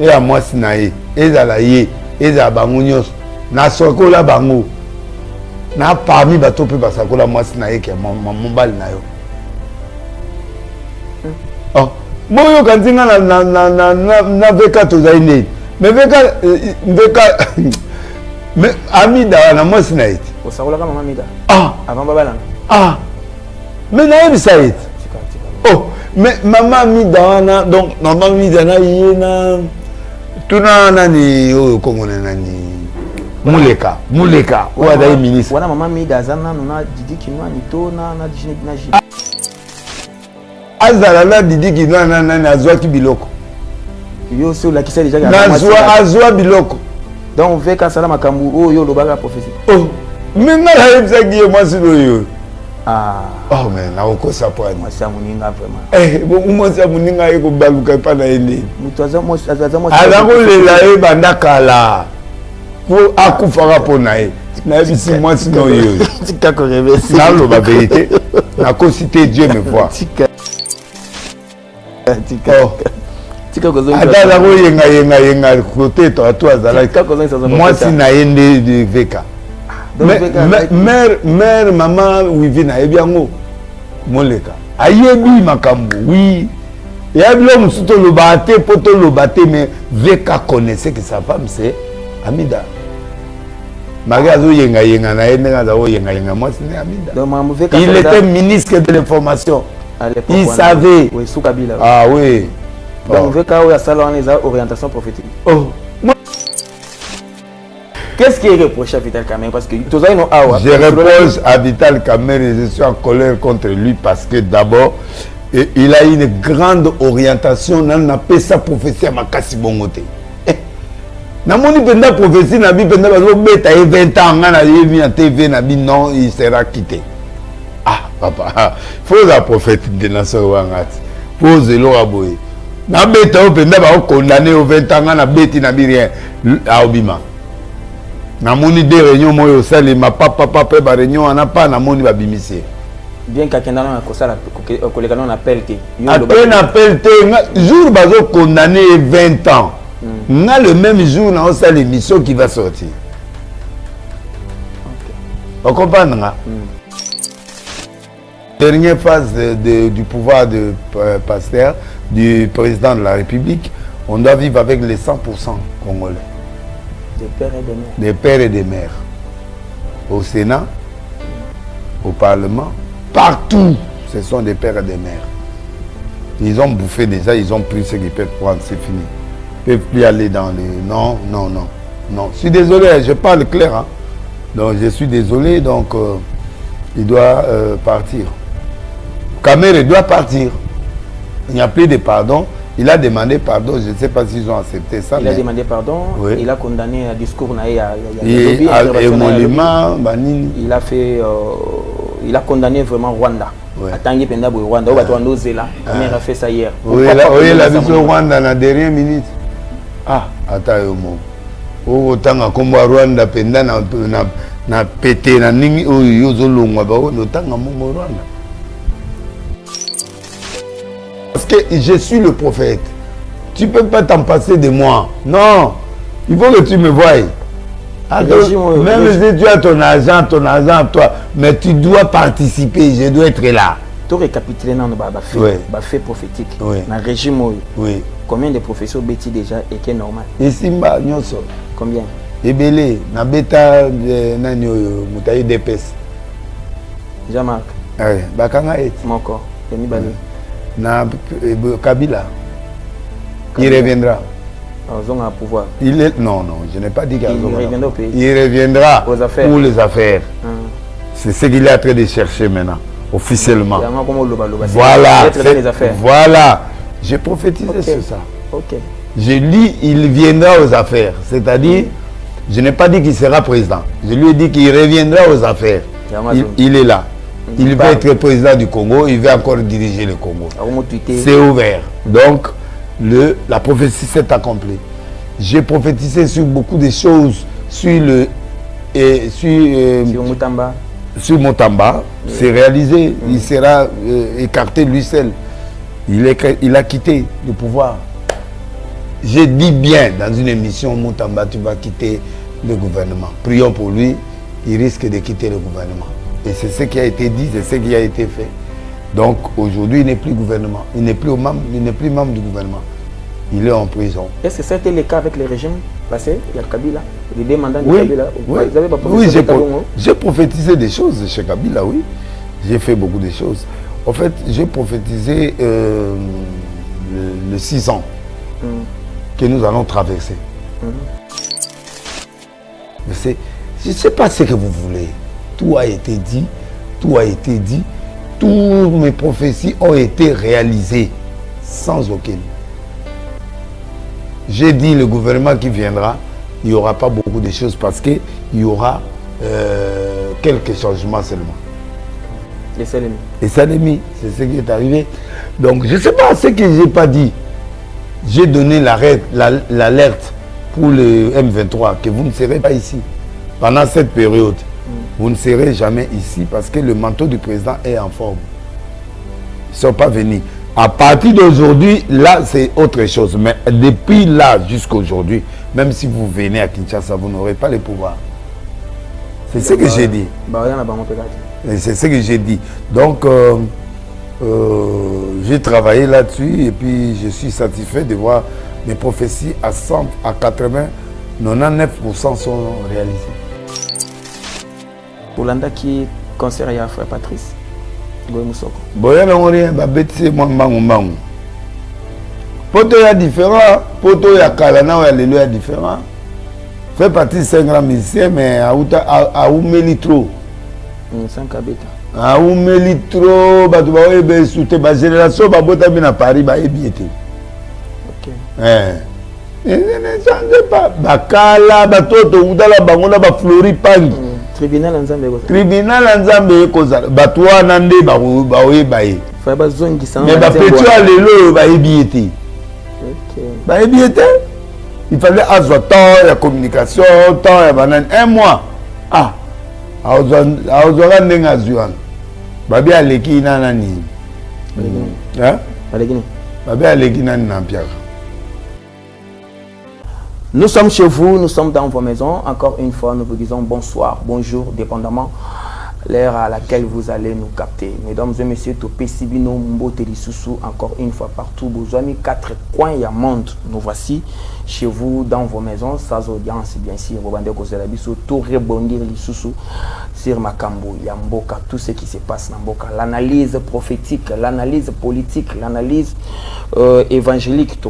et à moi sinae et la ye et à bangonios na sokola bango na parmi bato pe basakola moi sinae ke mon bal na yo oh moi yo kanzinga na veka to zaine mais veka mais Amida na moi sinae osakola kama Amida avant babala mais na ebisait oh mais maman Amida donc maman Amida na yena tuna nani oyo komona nani muleka oyo adai ministre wana mama Amida azana na Didi Kinwa nito na Didi na Ji azala na Didi Kinwa na azwaki biloko yo so la kisa déjà azwa biloko donc veka sala makambu oyo lobaka prophétie oh mais na yebisaki ye mwasi oyo oh mais na okosa poani mwasi ya moninga vraiment bon mwasi ya moninga ye kobaluka epa na ye nini moto aza mwasi aza kolela ye banda kala po akufaka mpo na ye nayebisi mwasi na oyo naloba verité nakosi te Dieu me voit ata aza koyengayenga kote to azalaki mwasi na ye nde veka mère maman wivi nayebi yango moleka ayebi makambo oui yebi lo mosusu toloba te mpo toloba te mais veka connaissait que sa femme c'est Amida mari azoyengayenga na ye ndenge aza koyengayenga mwasi ne Amida il était ministre de l'information il savait ah oui donc veka oyo asala wana eza orientation prophétique oh qu'est-ce qui est reproché à Vital Kamerhe parce que je reproche à Vital Kamerhe et je suis en colère contre lui parce que d'abord il a une grande orientation n'a pas sa prophétie à makasi bongote na moni penda prophétie na bi penda bazo beta 20 ans na yebi en TV na bi non il sera quitté papa faut la prophète de nation wangati pose lo aboye na beta o penda ba condamné au 20 ans na beti na bi rien a obima na moni de réunion moyo sali ma papa ba réunion ana pas na moni ba bimisie bien kakenda na kosala koleka na appel te appel te jour bazo condamné 20 ans na le même jour na osa l'émission qui va sortir on comprend dernière phase du pouvoir de Pasteur du président de la République on doit vivre avec les 100% congolais des pères et des mères au Sénat au Parlement partout ce sont des pères et des mères ils ont bouffé déjà ils ont pris ce qu'ils peuvent prendre c'est fini ils ne peuvent plus aller dans les non je suis désolé je parle clair hein. Donc je suis désolé donc il doit partir Kamerhe doit partir il n'y a plus de pardon. Il a demandé pardon, je ne sais pas s'ils ont accepté ça. Il a demandé pardon, oui. Il a condamné un discours. Il a fait, il a condamné vraiment Rwanda. Atangi Penda Rwanda, il a fait ça hier. Oui, il a vu Rwanda dans la dernière minute. Attends, autant comme Rwanda Penda na pété na ningi yozolongwa ba otanga mo Rwanda. Parce que je suis le prophète. Tu ne peux pas t'en passer de moi. Non. Il faut que tu me voies. Même si tu as ton argent, toi, mais tu dois participer. Je dois être là. Tu récapitules dans le fait prophétique. Dans le régime. Oui. Combien de professeurs Betty déjà et qui est normal? Ici, combien? Ebele, na beta nani oyo mutayi DPS. Jean-Marc. Oui, bakanga et. Moko, Denis Bali. Na Kabila. Il reviendra. Ils pouvoir. Il est non, je n'ai pas dit qu'il reviendra au pays. Il reviendra aux affaires. Pour les affaires. C'est ce qu'il est en train de chercher maintenant, officiellement. Voilà. Voilà. J'ai prophétisé sur ça. Ok. Je dis il viendra aux affaires. C'est-à-dire, je n'ai pas dit qu'il sera président. Je lui ai dit qu'il reviendra aux affaires. Il est là. Il va être président du Congo. Il va encore diriger le Congo. C'est ouvert. Donc, la prophétie s'est accomplie. J'ai prophétisé sur beaucoup de choses. Sur Mutamba. C'est réalisé. Il sera écarté lui seul. Il a quitté le pouvoir. j'ai dit bien dans une émission, Moutamba, tu vas quitter le gouvernement. Prions pour lui, il risque de quitter le gouvernement. Et c'est ce qui a été dit, c'est ce qui a été fait. Donc aujourd'hui, il n'est plus gouvernement, il n'est plus membre du gouvernement. Il est en prison. Est-ce que c'était le cas avec les régimes passés? Il y a Kabila, les deux mandats de oui, Kabila. Oui, vous avez pas oui, j'ai prophétisé des choses chez Kabila, oui. J'ai fait beaucoup de choses. En fait, j'ai prophétisé le 6 ans que nous allons traverser. Mais je ne sais pas ce que vous voulez. Tout a été dit, tout a été dit. Toutes mes prophéties ont été réalisées sans aucune. J'ai dit le gouvernement qui viendra, il n'y aura pas beaucoup de choses parce qu'il y aura quelques changements seulement. Les Salemi. Les Salemi, c'est ce qui est arrivé. Donc je ne sais pas ce que je n'ai pas dit. J'ai donné l'alerte pour le M23 que vous ne serez pas ici. Pendant cette période, vous ne serez jamais ici parce que le manteau du président est en forme. Ils ne sont pas venus. À partir d'aujourd'hui, là, c'est autre chose. Mais depuis là jusqu'à aujourd'hui, même si vous venez à Kinshasa, vous n'aurez pas le pouvoir. C'est ce que j'ai dit. C'est ce que j'ai dit. Donc, j'ai travaillé là-dessus et puis je suis satisfait de voir mes prophéties à 100, à 80, 99% sont réalisées. Olanda qui conseille à frère Patrice Goye Moussoko. Boya na rien ba beti moi mbangu. Poto ya différent, poto ya kala na ya lelo ya différent. Fait partie c'est un grand musicien mais a oumeli trop. 5 kabeta. A oumeli trop ba to ba ebe soute ba génération ba bota bi na Paris ba ebiete. OK. Ne change pas ba kala ba toto udala bango na ba flori pangi. Tribunal Nzambe ko. Tribunal Nzambe ko za batwa nande ba oyebaye. Fa ba zongi sans. Mais ba petua lelo ba ebiete. OK. Ba ebiete. Il fallait avoir temps de communication, temps de banane. Un mois. Ah. Aozora ndenga zuan. Babi aleki nani. Hein? Aleki. Babi aleki nani nampiaka. Nous sommes chez vous, nous sommes dans vos maisons. Encore une fois, nous vous disons bonsoir, bonjour, dépendamment l'heure à laquelle vous allez nous capter. Mesdames et messieurs, Topé Sibino Mbote Lisusu, encore une fois partout, Bouzouami, 4 coins ya monde. Nous voici chez vous dans vos maisons, sans audience, bien sûr. Vous bandez cause la biso, tout rebondir Lisusu sur Makambo, Yamboka, tout ce qui se passe dans Mboka. L'analyse prophétique, l'analyse politique, l'analyse évangélique,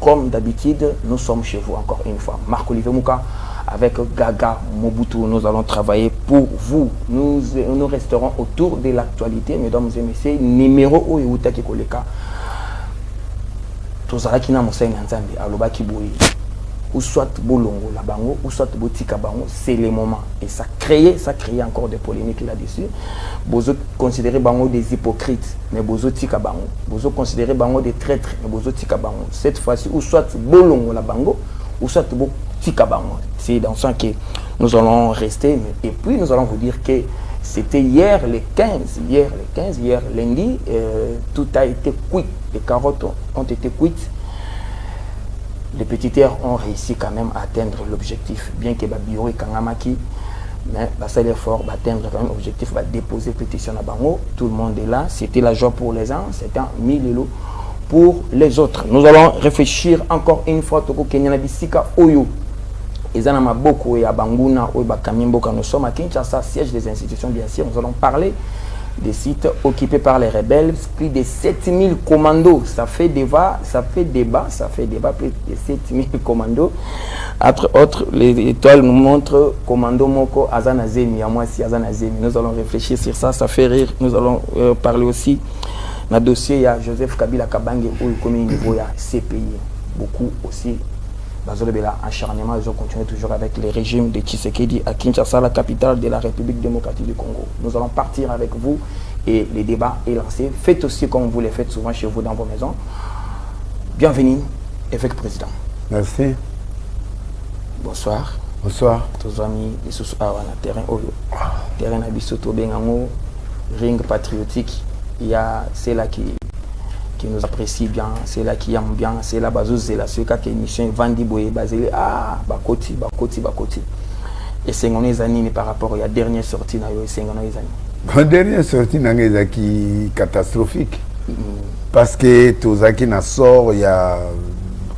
comme d'habitude, nous sommes chez vous encore une fois. Marc-Olivier Mouka. Avec Gaga Mobutu, nous allons travailler pour vous. Nous resterons autour de l'actualité, mesdames et messieurs. Numéro où est qui koleka. Tozala kina mosai nzambe aloba ki boyi. Ou soit bolongo la bango, ou soit botika bango, c'est le moment. Et ça crée encore des polémiques là-dessus. Bozo considérer bango des hypocrites, mais bozo tika bango. Bozo considérer bango des traîtres, mais bozo tika bango. Cette fois-ci, ou soit bolongo la bango, ou soit bo tika bango. C'est dans ce que nous allons rester. Et puis nous allons vous dire que c'était hier le 15, hier lundi, tout a été cuit. Les carottes ont été cuites. Les petits terres ont réussi quand même à atteindre l'objectif. Bien que Babiro et Kangamaki, mais ça l'effort d'atteindre quand même l'objectif, va déposer pétition à Bango. Tout le monde est là. C'était la joie pour les uns, c'était 1000 euros pour les autres. Nous allons réfléchir encore une fois. Toko Kenya Bisika Oyo. Nous sommes à Kinshasa, siège des institutions, bien sûr. Nous allons parler des sites occupés par les rebelles. Plus de 7000 commandos. Ça fait débat, plus de 7000 commandos. Entre autres, les étoiles nous montrent commando Moko Azanazemi. À moi, si Azanazemi. Nous allons réfléchir sur ça, ça fait rire. Nous allons parler aussi dans le dossier. Il y a Joseph Kabila Kabange, où il commet niveau, il y a CPI. Beaucoup aussi. Acharnement, ils ont continué toujours avec le régime de Tshisekedi à Kinshasa, la capitale de la République démocratique du Congo. Nous allons partir avec vous et le débat est lancé. Faites aussi comme vous le faites souvent chez vous dans vos maisons. Bienvenue, évêque président. Merci. Bonsoir. Bonsoir. Tous amis, les sous terrain terrain abisoto bengango ring patriotique. Il y a celle qui qui nous apprécie bien, c'est là qui aime bien, c'est là bazo c'est là ce cas qui émission Vandi Boye basé bakoti. Et c'est les années par rapport à la dernière sortie na yo c'est les années. La dernière sortie na qui catastrophique. Parce que tous qui na sort il y a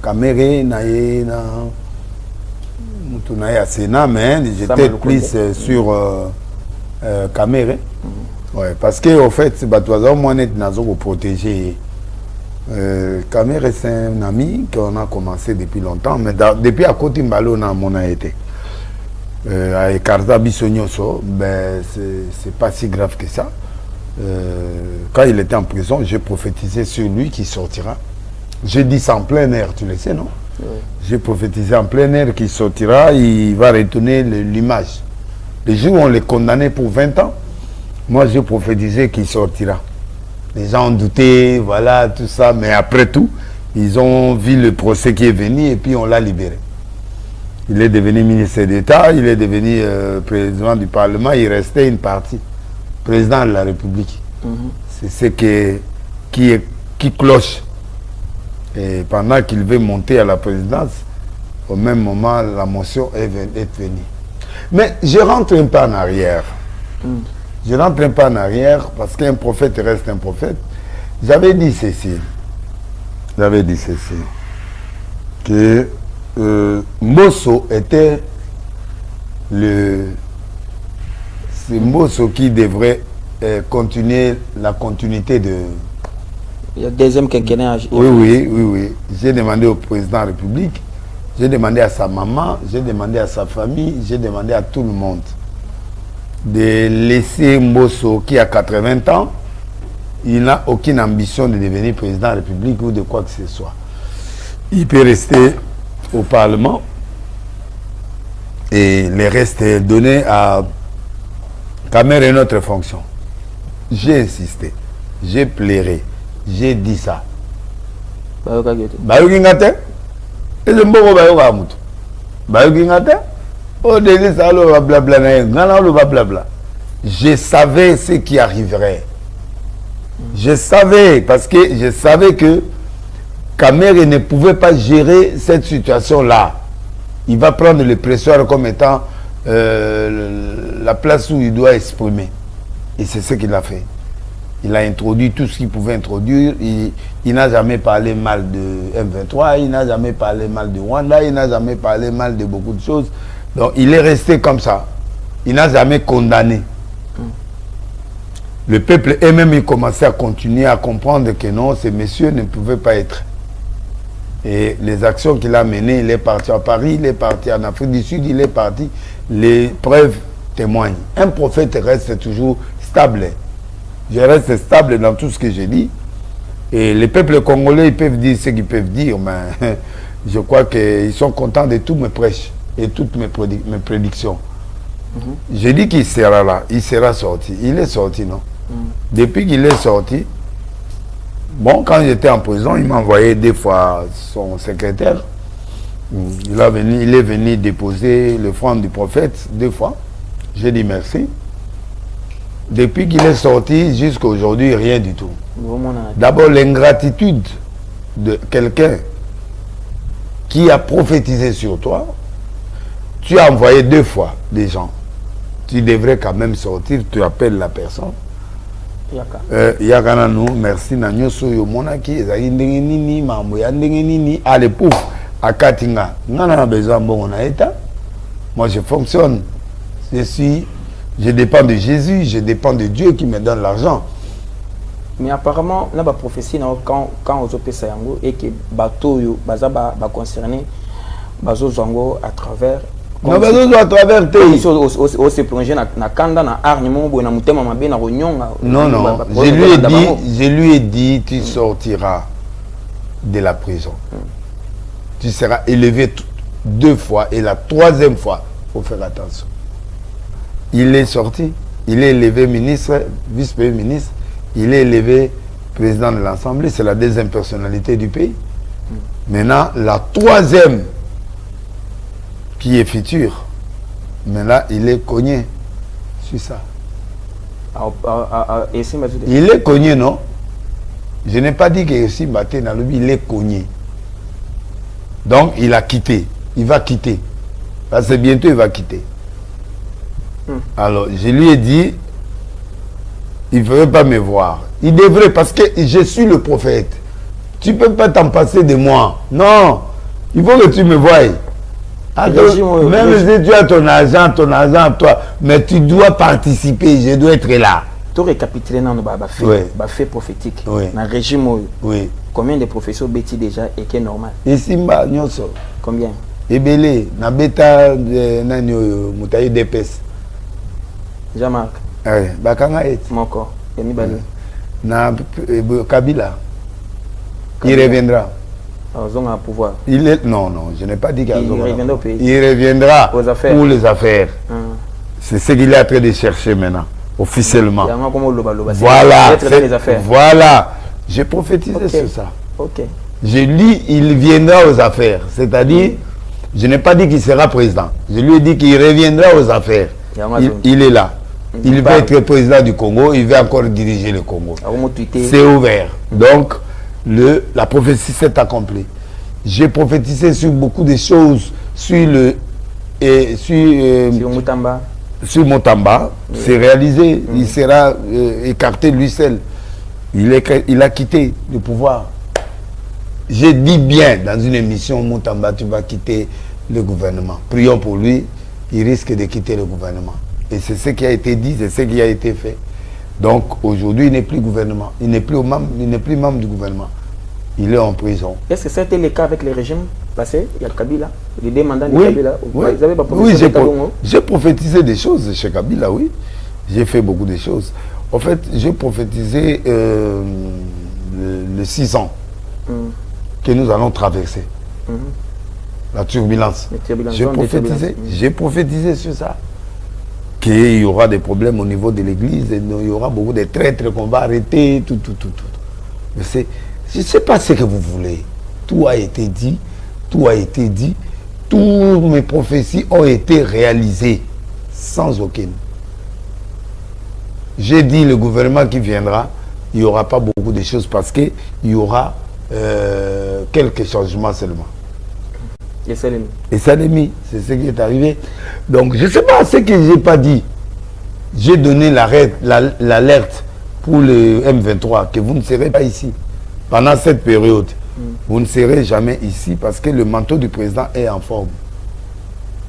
caméra na Sénat, mais j'étais plus sur caméra. Ouais, parce que au fait, c'est moi pour protéger. Caméra c'est un ami qu'on a commencé depuis longtemps, mais depuis à côté Mbalo on a été. Avec Karza Bissonioso, ben c'est pas si grave que ça. Quand il était en prison, j'ai prophétisé sur lui qui sortira. J'ai dit ça en plein air, tu le sais, non? Oui. J'ai prophétisé en plein air qu'il sortira, il va retourner l'image. Les jours où on les condamnait pour 20 ans, moi j'ai prophétisé qu'il sortira. Les gens ont douté, voilà, tout ça, mais après tout, ils ont vu le procès qui est venu et puis on l'a libéré. Il est devenu ministre d'État, il est devenu président du Parlement, il restait une partie, président de la République. C'est ce qui cloche. Et pendant qu'il veut monter à la présidence, au même moment, la motion est venue. Mais je rentre un peu en arrière. Je rentre un peu en arrière parce qu'un prophète reste un prophète. J'avais dit ceci. Que Mbosso était c'est Mbosso qui devrait continuer la continuité de... Il y a deuxième quinquennat. Oui. J'ai demandé au président de la République, j'ai demandé à sa maman, j'ai demandé à sa famille, j'ai demandé à tout le monde de laisser Mbosso qui a 80 ans, il n'a aucune ambition de devenir président de la République ou de quoi que ce soit. Il peut rester au Parlement et le reste est donné à Camer une autre fonction. J'ai insisté, j'ai pleuré. J'ai dit ça. Je savais ce qui arriverait. Je savais, parce que je savais que Camer ne pouvait pas gérer cette situation-là. Il va prendre le presseur comme étant la place où il doit exprimer. Et c'est ce qu'il a fait. Il a introduit tout ce qu'il pouvait introduire. Il n'a jamais parlé mal de M23, il n'a jamais parlé mal de Rwanda, il n'a jamais parlé mal de beaucoup de choses. Donc il est resté comme ça. Il n'a jamais condamné. Le peuple eux-mêmes, il commençait à continuer à comprendre que non, ces messieurs ne pouvaient pas être. Et les actions qu'il a menées, il est parti à Paris, il est parti en Afrique du Sud, il est parti. Les preuves témoignent. Un prophète reste toujours stable. Je reste stable dans tout ce que j'ai dit. Et les peuples congolais, ils peuvent dire ce qu'ils peuvent dire, mais je crois qu'ils sont contents de tous mes prêches et toutes mes prédictions. J'ai dit qu'il sera là, il sera sorti. Il est sorti, non? Depuis qu'il est sorti, bon, quand j'étais en prison, il m'a envoyé des fois son secrétaire. Il est venu déposer le front du prophète 2 fois. J'ai dit merci. Depuis qu'il est sorti jusqu'à aujourd'hui, rien du tout. D'abord, l'ingratitude de quelqu'un qui a prophétisé sur toi. Tu as envoyé 2 fois des gens. Tu devrais quand même sortir, tu appelles la personne. Yaka nous, merci Nanyo Soyo Monaki, Nini, Mamouya Nini, allez pouf, à Katinga. On a besoin bon on a état. Moi je fonctionne. Je dépends de Jésus, je dépends de Dieu qui me donne l'argent. Mais apparemment, la prophétie, quand on a Sayango et que bateau va concerner Bazo Zango à travers. Non, Bazo à travers se plonger dans Kanda, dans Arnimo, dans Moutema, dans Rognon. Non, je lui ai dit, tu sortiras de la prison. Tu seras élevé 2 fois et la 3e fois, il faut faire attention. Il est sorti, il est élevé ministre, vice-premier ministre, il est élevé président de l'Assemblée, c'est la 2e personnalité du pays. Maintenant, la 3e qui est future, maintenant il est cogné sur ça. Il est cogné, non? Je n'ai pas dit que Simba Nalobi, il est cogné. Donc, il a quitté. Il va quitter. Parce que bientôt, il va quitter. Alors, je lui ai dit, il ne veut pas me voir. Il devrait, parce que je suis le prophète. Tu ne peux pas t'en passer de moi. Non. Il faut que tu me voies. Même si tu as ton argent toi, mais tu dois participer, je dois être là. Tu récapitules dans le fait prophétique. Dans le régime, combien de professeurs bêtis déjà et qui est normal? Ici, Nyoso. Combien? Ebele, na beta nanyo mutayi DPS. Jean-Marc. Oui, bakanga et. Moko. Yanibali. Na Kabila. Il reviendra. Ils ont un pouvoir. Non, je n'ai pas dit qu'il reviendra au pays. Il reviendra aux affaires. Pour les affaires. C'est ce qu'il est en train de chercher maintenant, officiellement. Voilà. Voilà. J'ai prophétisé sur ça. Ok. Je dis, il viendra aux affaires. C'est-à-dire, je n'ai pas dit qu'il sera président. Je lui ai dit qu'il reviendra aux affaires. Il est là. Il va être président du Congo. Il va encore diriger le Congo. C'est ouvert. Donc, la prophétie s'est accomplie. J'ai prophétisé sur beaucoup de choses. Sur Mutamba. Sur Mutamba. C'est réalisé. Il sera écarté lui seul. Il a quitté le pouvoir. J'ai dit bien dans une émission, Mutamba, tu vas quitter le gouvernement. Prions pour lui. Il risque de quitter le gouvernement. Et c'est ce qui a été dit, c'est ce qui a été fait. Donc aujourd'hui, il n'est plus gouvernement. Il n'est plus membre du gouvernement. Il est en prison. Est-ce que c'était le cas avec les régimes passés? Il y a Kabila, les deux mandats de Kabila. Oui, j'ai prophétisé des choses chez Kabila, oui. J'ai fait beaucoup de choses. En fait, j'ai prophétisé le 6 ans que nous allons traverser. La turbulence. J'ai prophétisé sur ça. Qu'il y aura des problèmes au niveau de l'église, il y aura beaucoup de traîtres qu'on va arrêter, tout. Mais je ne sais pas ce que vous voulez. Tout a été dit, toutes mes prophéties ont été réalisées, sans aucune. J'ai dit le gouvernement qui viendra, il n'y aura pas beaucoup de choses parce qu'il y aura quelques changements seulement. Et ça l'est mis, c'est ce qui est arrivé. Donc je ne sais pas ce que je n'ai pas dit. J'ai donné l'alerte pour le M23 que vous ne serez pas ici. Pendant cette période, vous ne serez jamais ici parce que le manteau du président est en forme.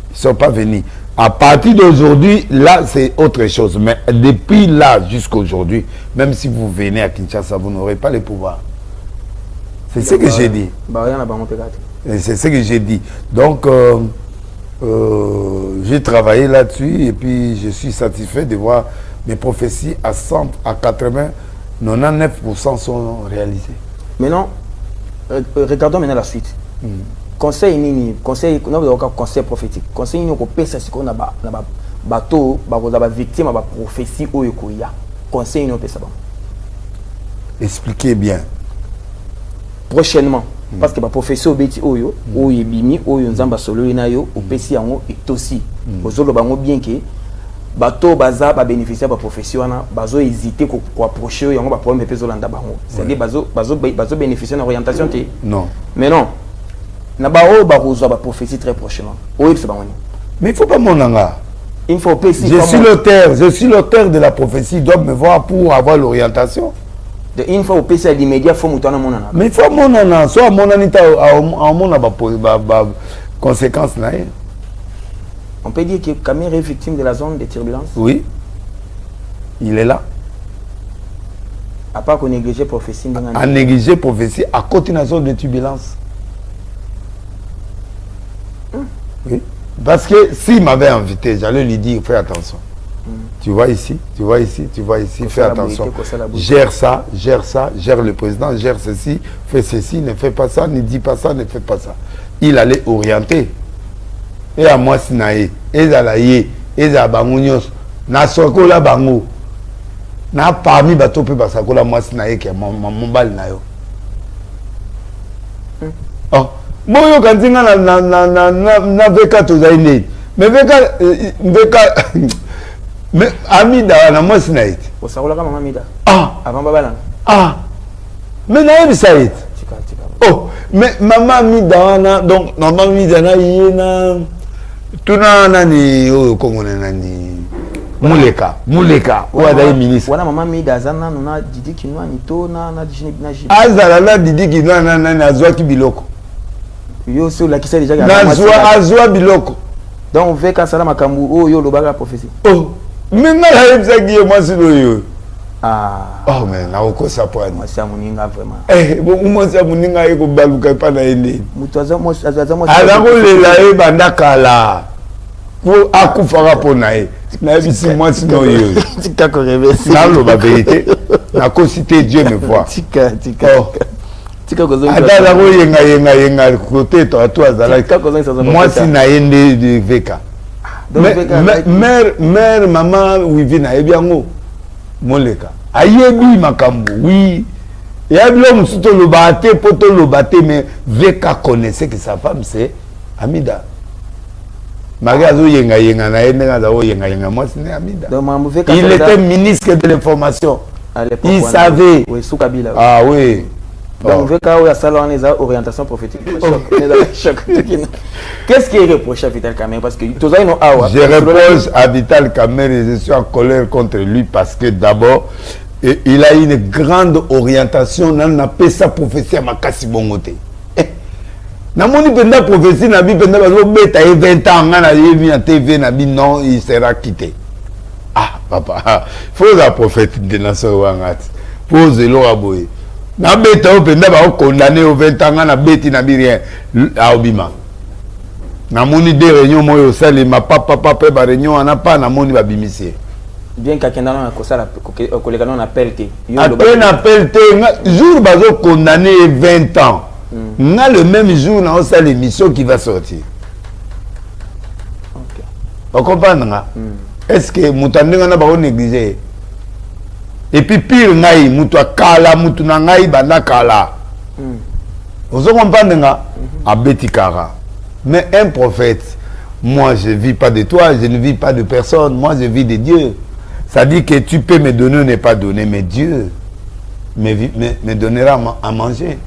Ils ne sont pas venus. À partir d'aujourd'hui, là c'est autre chose. Mais depuis là jusqu'à aujourd'hui, même si vous venez à Kinshasa, vous n'aurez pas le pouvoir. C'est ce que j'ai dit. C'est ce que j'ai dit. Donc, j'ai travaillé là-dessus et puis je suis satisfait de voir mes prophéties à 100, à 80, 99% sont réalisées. Maintenant, regardons maintenant la suite. Conseil nini, conseil prophétique. Conseil nini ko pesa siko na bateau, ba victime ba prophétie oyo ko ya. Conseil nini pesa ba. Expliquez bien. Prochainement. Parce que la professeur Betty Oyo, Oyo Bimi, Oyo Nzamba Solo Inayo, au PC Yango est aussi. Bozolo Bango bien que bateau baza ba bénéficier de la profession, bazo hésiter pour approcher Yango ba problème de Zolanda Bango. C'est-à-dire bazo bénéficier de l'orientation. Non. Mais non. Nabao barozo ba prophétie très prochainement. Oyo c'est Bango. Mais il faut pas mon anga. Il faut PC. Je suis l'auteur de la prophétie, ils doivent me voir pour avoir l'orientation. Une fois au PC l'immédiat, il faut monter mon ana. Mais il faut mon ana, soit mon anita à mon conséquence. On peut dire que Kamir est victime de la zone de turbulence. Oui, il est là. À part qu'on néglige prophétie. À négliger prophétie à côté de la zone de turbulence. Oui. Parce que s'il m'avait invité, j'allais lui dire, fais attention. Tu vois ici, fais attention. Gère ça, gère le président, gère ceci, fais ceci, ne fais pas ça, ne dis pas ça, ne fais pas ça. Il allait orienter. Et à moi, Sinaï, et à la Yé, et à Bangounios, na sokola bango, na parmi bateau pe basakola moi Sinaï qui est mon bal na yo. Oh, moi yo quand na veka to zaine, mais veka mais Amida, on a moins Sinaït. Au Sarola, Amida. Ah! Avant Babala. Ah! Mais naïe ça est. Oh, mais maman Midana, donc maman Midana yena tuna nani oh comment nani Muleka ou ada ministre. Voilà maman Midazana nona Didi Kinwa nito na Didi na Didi. Azala la Didi Kinwa na azwa ki biloko. Yo so la kisa déjà azwa biloko. Donc on veut qu'à ça makambu oh yo lo baga prophétie. Oh, mais na ça qui moi c'est yo. Ah. Oh mais na oko ça pour moi c'est moninga vraiment. Eh bon moi c'est moninga eko baluka pa na ene. Mutoza moi ala ko lela e bandakala. Pour akufara pour nae. Na bisi moi sino yo. Tika ko reverse. Na lo ba vérité. Na ko citer Dieu me voit. Tika. Tika ko zo. Ada la ko yenga côté toi azala. Moi si na ende de veka. Mère maman wivi na ebiango. Moleka ayebi makambo oui et abilo musuto lo baté poto lo baté mais Veka connaissait que sa femme c'est Amida magazo yenga na yenga zawo yenga moi c'est Amida il était ministre de l'information il savait oui sous Kabila ah oui donc Veka ou ya salon les orientations prophétiques qu'est-ce qui est reproché à Vital Kamerhe parce que tous ils je reproche à Vital Kamerhe et je suis en colère contre lui parce que d'abord il a une grande orientation dans la pesa prophétie à Makasi Bongote. Namoni penda prophétie nabi penda bazo beta 20 ans na yebi en TV nabi non il sera quitté. Ah papa, faut la prophète de nation wangati. Pose lo aboye. Na beta o penda ba condamné au 20 ans na beti nabi rien a obima. Namoni de réunion moyo sali ma papa ba réunion ana pa namoni ba bimisie. Bien quelqu'un dans la cosa la collègue on appelle que après appelle te jour bazo condamné 20 ans. Na le même jour na ça l'émission qui va sortir. OK. Vous comprenez nga? Est-ce que mutandinga na ba négliger? Et puis pire ngai mutu akala mutu na ngai banda kala. Vous comprenez nga? Abeti kara. Mais un prophète, moi je ne vis pas de toi, je ne vis pas de personne, moi je vis de Dieu. Ça dit que tu peux me donner ou ne pas donner, mais Dieu me donnera à manger.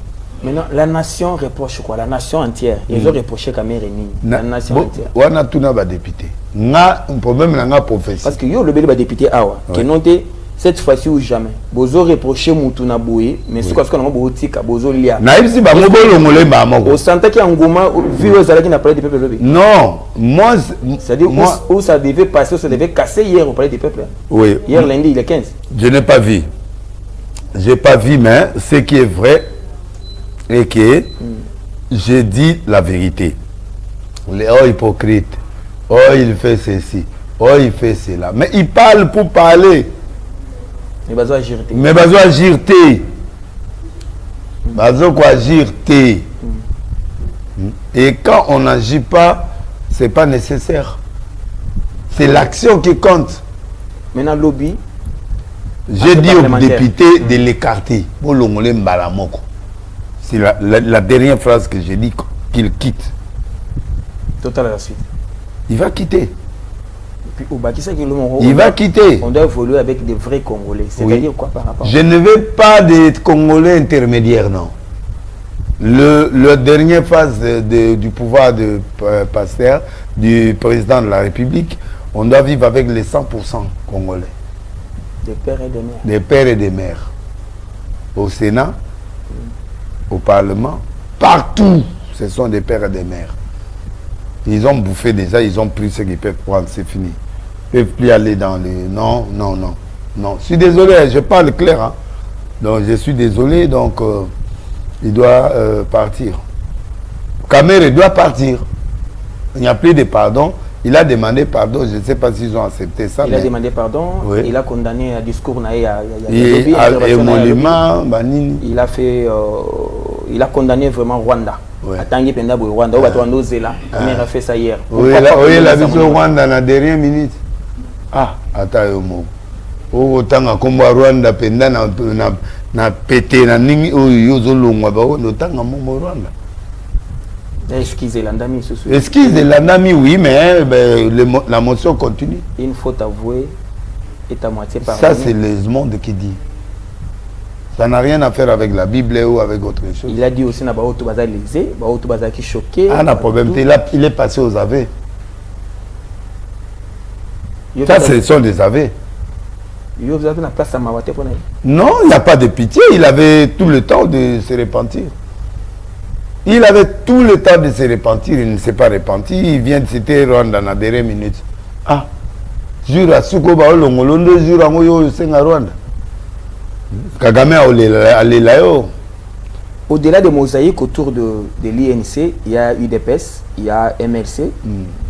Maintenant, la nation reproche quoi? La nation entière. Ils ont reproché Kamerhe ni. La nation entière. On a tout na député. Na un problème na prophétie. Parce que yo le bel député awa, que noté cette fois-ci ou jamais. Bozo reproché Mutuna Boye, mais ce qu'on a botika, bozo lia. Naïbsi ba mobolo ngole ba moko. Au santé qui Ngoma vu aux alaki n'a parlé du peuple lobby. Non, moi c'est-à-dire où ça devait passer, ça devait casser hier au palais du peuple. Oui. Hier lundi il est 15. Je n'ai pas vu. J'ai pas vu mais ce qui est vrai est que j'ai dit la vérité. Les hypocrites. Oh il fait ceci. Oh il fait cela. Mais il parle pour parler. Mais bazo agir. Mais bazo agir té. Bazo quoi agir té. Et quand on n'agit pas, c'est pas nécessaire. C'est l'action qui compte. Maintenant lobby. J'ai dit aux députés de l'écarter. C'est la dernière phrase que j'ai dit qu'il quitte. Total à la suite. Il va quitter. Puis, il va quitter. On doit évoluer avec des vrais Congolais. C'est-à-dire quoi par rapport? Je ne veux pas des Congolais intermédiaires, non. La dernière phase du pouvoir de Pasteur, du président de la République, on doit vivre avec les 100% Congolais. Des pères et des mères. Des pères et des mères. Au Sénat, au Parlement, partout, ce sont des pères et des mères. Ils ont bouffé déjà, ils ont pris ce qu'ils peuvent prendre, c'est fini. Ils ne peuvent plus aller dans les... Non. Je suis désolé, je parle clair. Hein. Donc je suis désolé, donc il doit partir. Kamerhe doit partir. Il n'y a plus de pardon. Il a demandé pardon, je ne sais pas s'ils ont accepté ça. Il a demandé pardon, oui. Il a condamné un discours. Il a fait... il a condamné vraiment Rwanda. Oui. Rwanda, Kamerhe a fait ça hier. Oui, il a vu le Rwanda dans la dernière minute. Ah, attends, autant comme Rwanda, penda na pété na ningi yozolongwa ba otanga mo Rwanda. Excusez l'andami. Excusez l'andami, oui, mais la motion continue. Une faute avouée est à moitié pardonnée. Ça, c'est le monde qui dit. Ça n'a rien à faire avec la Bible ou avec autre chose. Il a dit aussi na baoto baza lésé, baoto baza qui choqué. Ah, n'a problème. Il est passé aux aveux. Ça, ce sont des aveux. Non, il n'y a pas de pitié. Il avait tout le temps de se repentir. Il avait tout le temps de se repentir. Il ne s'est pas repenti. Il vient de se rendre dans la dernière minute. Ah, jure à Sukoba Olongolondo, jure à Moyo Senga Rwanda. Kagame Alelayo. Au-delà de mosaïques autour de l'INC, il y a UDPS, il y a MLC,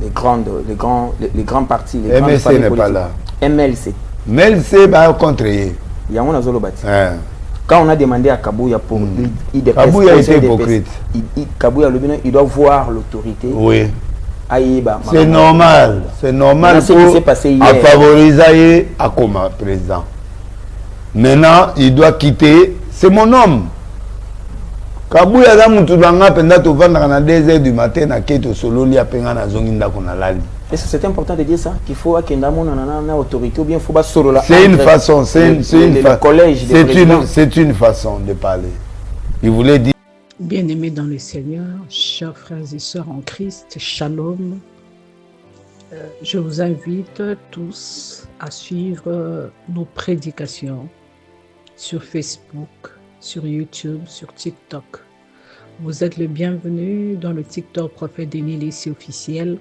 les grands partis. Les MLC n'est pas là. MLC. MLC va contre. Il y a un Azolobati. Quand on a demandé à Kabouya pour l'IDPS, Kabouya était hypocrite. Kabouya, il doit voir l'autorité. Oui. C'est normal. C'est normal pour favoriser à comme président. Maintenant, il doit quitter. C'est mon homme. Kabouya za mutu banga penda to vendre à 2h du matin na keto solo li apenga na zonginda kona lali. Est-ce que c'est important de dire ça qu'il faut akenda mona na autorité ou bien faut pas solo là. C'est une façon, c'est une façon de parler. Il voulait dire Bien-aimés dans le Seigneur, chers frères et sœurs en Christ, shalom. Je vous invite tous à suivre nos prédications sur Facebook, sur YouTube, sur TikTok. Vous êtes le bienvenu dans le TikTok Prophète Denis Lessie officiel.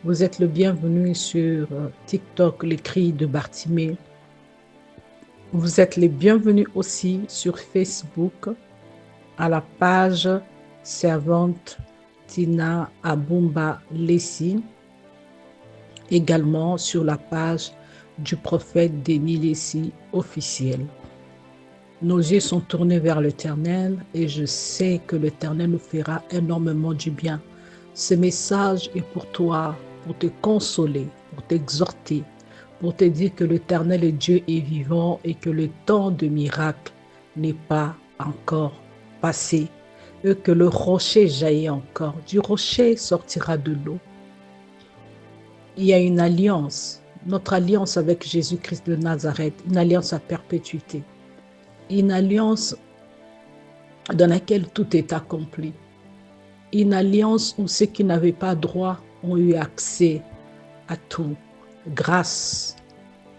Vous êtes le bienvenu sur TikTok Les Cris de Bartimée. Vous êtes les bienvenus aussi sur Facebook à la page Servante Tina Abumba Lessie. Également sur la page du Prophète Denis Lessie officiel. Nos yeux sont tournés vers l'Éternel et je sais que l'Éternel nous fera énormément du bien. Ce message est pour toi, pour te consoler, pour t'exhorter, pour te dire que l'Éternel est Dieu et vivant et que le temps de miracle n'est pas encore passé et que le rocher jaillit encore. Du rocher sortira de l'eau. Il y a une alliance, notre alliance avec Jésus-Christ de Nazareth, une alliance à perpétuité. Une alliance dans laquelle tout est accompli. Une alliance où ceux qui n'avaient pas droit ont eu accès à tout, grâce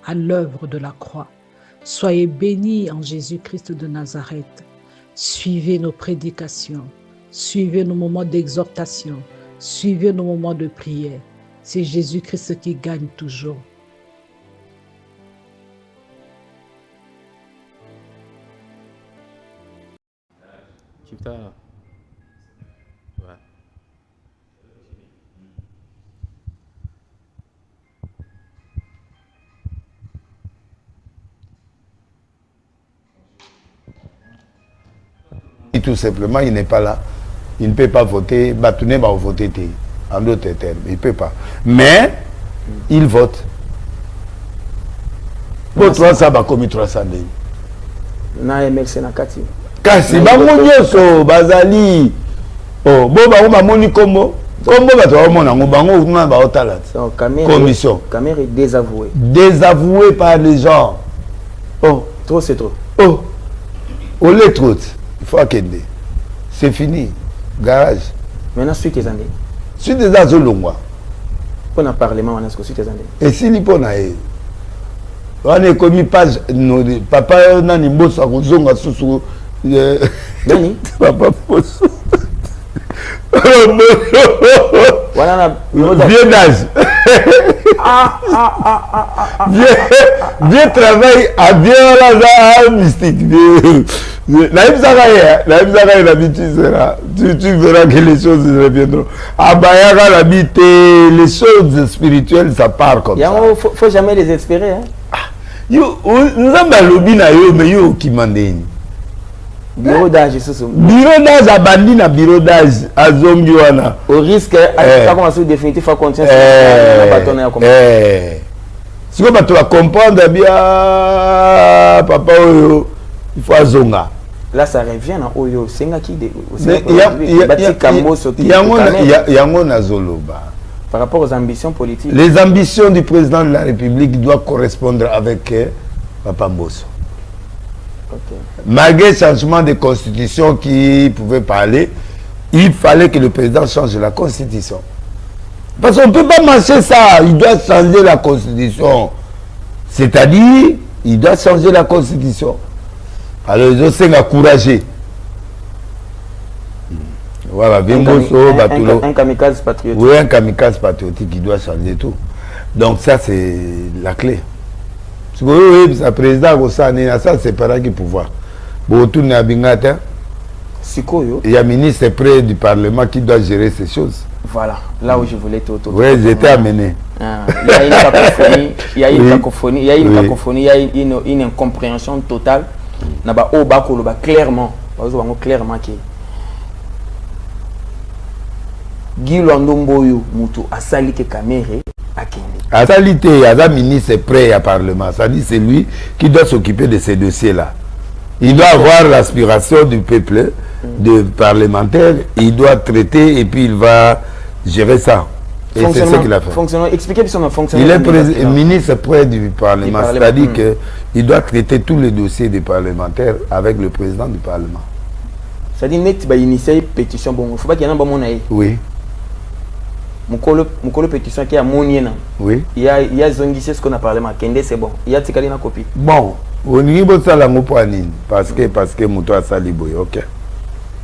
à l'œuvre de la croix. Soyez bénis en Jésus-Christ de Nazareth. Suivez nos prédications, suivez nos moments d'exhortation, suivez nos moments de prière. C'est Jésus-Christ qui gagne toujours. Et tout simplement, il n'est pas là. Il ne peut pas voter. Batouné va voter en d'autres termes. Il ne peut pas. Mais il vote. Pour 300, va commis 300. Na MLC na kati. Kasi bamonyoso bazali oh bo ba moni kombo ba to mona ngo bango na ba otala commission Camer est désavoué par les gens. Oh trop c'est trop. Oh les trop il faut akende c'est fini garage maintenant suite des années azolongwa pour un parlement on a suite des années et si li pona e on est commis page papa nani mbosa kozonga susu Nani papa Poso. Voilà vieux d'âge. Vieux travail à bien la mystique. L'habitude sera. Tu verras que les choses reviendront. Abayaka l'habité, les choses spirituelles, ça part comme ça. Il faut jamais les espérer. Hein? Nous avons un lobby, mais yo qui mandé. Bureau d'âge, c'est ça. Bureau d'âge a bandi na bureau d'âge à Zombiwana. Au risque, à commencer définitif à continuer. Si vous dois comprendre bien, papa, il faut azonga. Là, ça revient à Oyo. C'est un qui par rapport aux ambitions politiques. Les ambitions du président de la République doivent correspondre avec Papa Mbosso. Ok. Malgré le changement de constitution qui pouvait parler, il fallait que le président change la constitution. Parce qu'on ne peut pas marcher ça. Il doit changer la constitution. C'est-à-dire, il doit changer la constitution. Alors, ils ont encouragé. Voilà, un kamikaze patriotique. Oui, un kamikaze patriotique qui doit changer tout. Donc ça, c'est la clé. Oui, le président, ça, c'est pas là qu'il pouvoir. Bon, tout n'est pas. Il y a un ministre près du Parlement qui doit gérer ces choses. Voilà, là où je voulais te oui, j'étais amené. Il y a une cacophonie, il y a une cacophonie, il y a une cacophonie, il y a une incompréhension totale. Clairement, clairement que Guy Lwandomboyo Moutou a sali que Kamere a Kende. A salité, il y a un ministre prêt au Parlement. Ça dit c'est lui qui doit s'occuper de ces dossiers-là. Il doit avoir l'aspiration du peuple, de parlementaire. Il doit traiter et puis il va gérer ça. Et c'est ce qu'il a fait. Expliquez son fonctionnement. Il est ministre près du Parlement. C'est-à-dire qu'il doit traiter tous les dossiers des parlementaires avec le président du Parlement. C'est-à-dire qu'il va initier une pétition. Bon, il ne faut pas qu'il y ait un bon moment. Oui. Mon pétition qui a Moniena. Oui. Il y a Zongissé ce qu'on a parlé. Kende, c'est bon. Il y a Tikalina copie. Bon. On y va ça parce que Moutou a sali boy. Ok.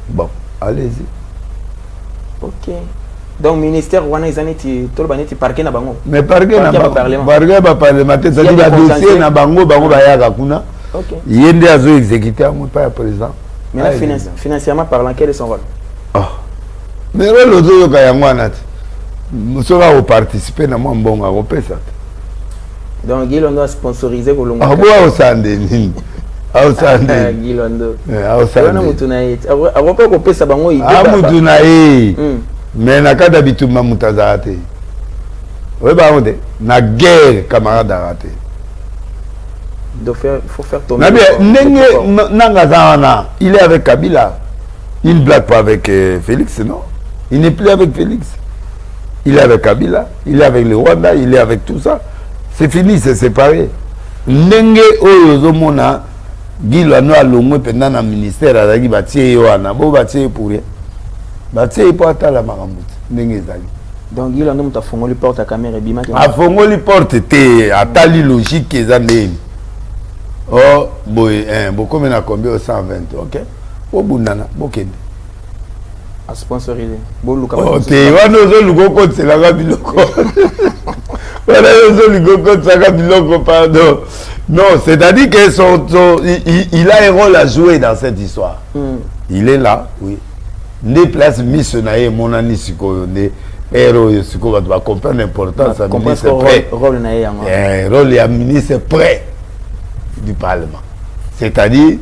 Bon, allez-y. Ok. Donc ministère wana izaneti tolbaneti parquet na bango. Mais parquet na bango. Parquet ba parlementaire ça dit la dossier na bango ba yaka kuna. OK. Yende azo exécuter à moi pas président. Mais là financièrement parlant quel est son rôle? Ah. Mais le lozo yoka yango anati. Musoka au participer na moi mbonga au pesa. Donc Guy Londo a sponsorisé pour le monde. Ah bon au sandeni. Au sandeni. Guy Londo. Au sandeni. Wana mutunaye. Abo pas ko pesa bango ide. Ah mutunaye. Mais na kada bituma mutazate. Oui bah on na guerre camarade raté. Donc faut faire tomber. Il est avec Kabila. Il ne blague pas avec Félix, non? Il n'est plus avec Félix. Il est avec Kabila, il est avec le Rwanda, il est avec tout ça. C'est fini, c'est séparé. Nenge oyozomona Guy Lwando alongwe pendant le ministère azaki batie yoana bo batie pour rien. Batie pour atala makambo nenge zali. Donc Guy Lwando muta fongoli porte à caméra bima ke. A fongoli porte te atali logique ezameni. Oh boy beaucoup na combien 120, OK? Bo bunana bokende. A sponsorisé. Bo luka. Oh te wana zo luko ko tsela ga biloko. Voilà zo luko ko tsaka biloko pardon. Non, c'est-à-dire que il a un rôle à jouer dans cette histoire. Il est là, oui. Des places Miss Nae, mon ami Siko, des héros Siko, va comprendre l'importance du ministre prêt. Rôle et ministre prêt du Parlement. C'est-à-dire,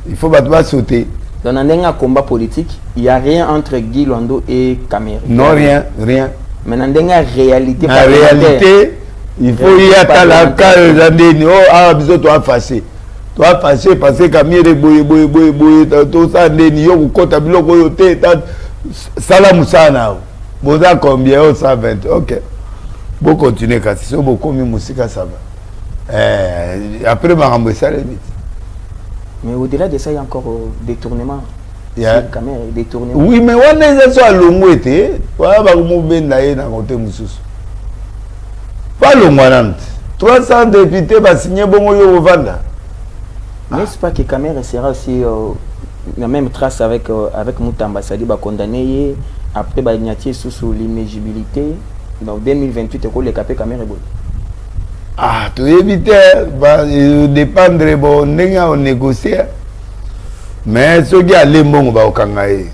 il faut pas sauter. Dans un combat politique, il n'y a rien entre Guy Lwando et Kamere. Non, rien. Mais dans une réalité, la réalité, il faut y être la carte d'Andeni. Oh, ah, bisous, toi fâché. Toi fâché parce que Kamere boye, tout ça, Andeni, yo, kota biloko yo te, salam sana. Boza combien? 120. Ok. Bon, continuer, kasi. Si vous commis musique, ça va. Après, ma rambe, ça vite. Mais au-delà de ça, il y a encore détournement. Kamere, détournement. Oui, mais on est sur le été. Voilà, on va vous dans côté Moussous. Pas le mois 300 députés vont signer bon au Vanda. N'est-ce pas que Kamere sera aussi la même trace avec Moutamba, c'est-à-dire va condamner après va ignorer sous l'inéligibilité. Donc 2028 école les capé Kamere bon. Ah, tu éviter va dépendre bon n'enga on négocier. Mais ce qui a l'embon va au Kangaï.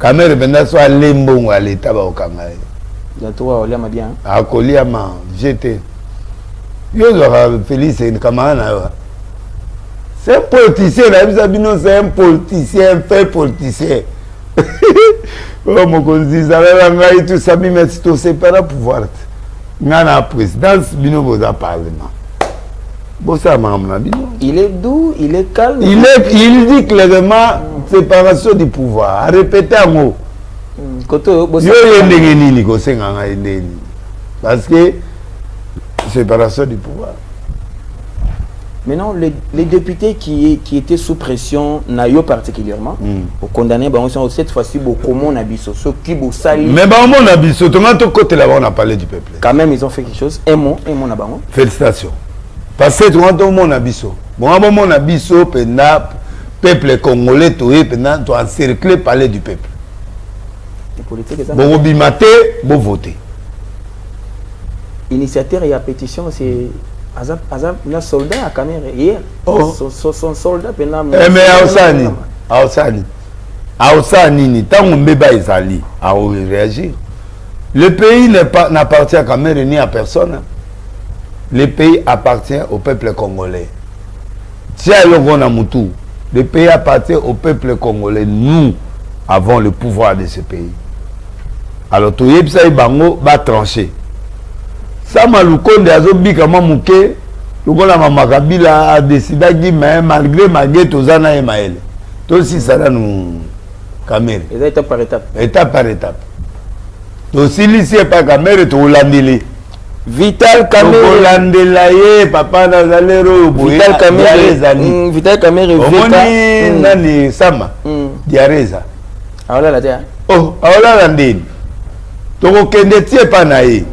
Kamere benda soit l'embon à l'état va au Kangaï. Toi, Oliama bien. À Koliama, j'étais. Yo Félix et Kamana. C'est un politicien, c'est un politicien, un fait politicien. Oh mon conseil, ça va tout ça, mais c'est pas pouvoir. La présidence, bino boza parlement. Il est doux, il est calme. Il dit clairement séparation du pouvoir. Répétez un mot. Parce que séparation du pouvoir. Maintenant, les députés qui étaient sous pression, Nayo particulièrement, au condamné, cette fois-ci, comment on a biso, ceux qui ont sali. Mais on a biso, tout le côté là-bas, on a parlé du peuple. Quand même, ils ont fait quelque chose. Un mot n'a pas. Félicitations. Parce que tout le monde a biso. Bon, on a biso, peuple congolais, tu es encerclé parler du peuple. Les politiques, ça. Bon, vous bimaté, vous votez. Initiateur et à pétition, c'est. Un soldat à Cameroun hier. Son soldat pendant. Mais Aosani, tant on béba Isali, à réagir. Le pays n'appartient à Cameroun ni à personne. Le pays appartient au peuple congolais. Si le pays appartient au peuple congolais. Nous avons le pouvoir de ce pays. Alors tout le monde va trancher. Sama Lukonde azobika mamuke lukola mama Kabila a décidé que malgré malgré tozana et maël to si ça nous Cameroun étape par étape to si lycée pas Cameroun to landeli Vital Cameroun landelaye papa nazalero Vital Cameroun omoni nani sama diareza awala la dia awala landeni to kende tie pa na ye.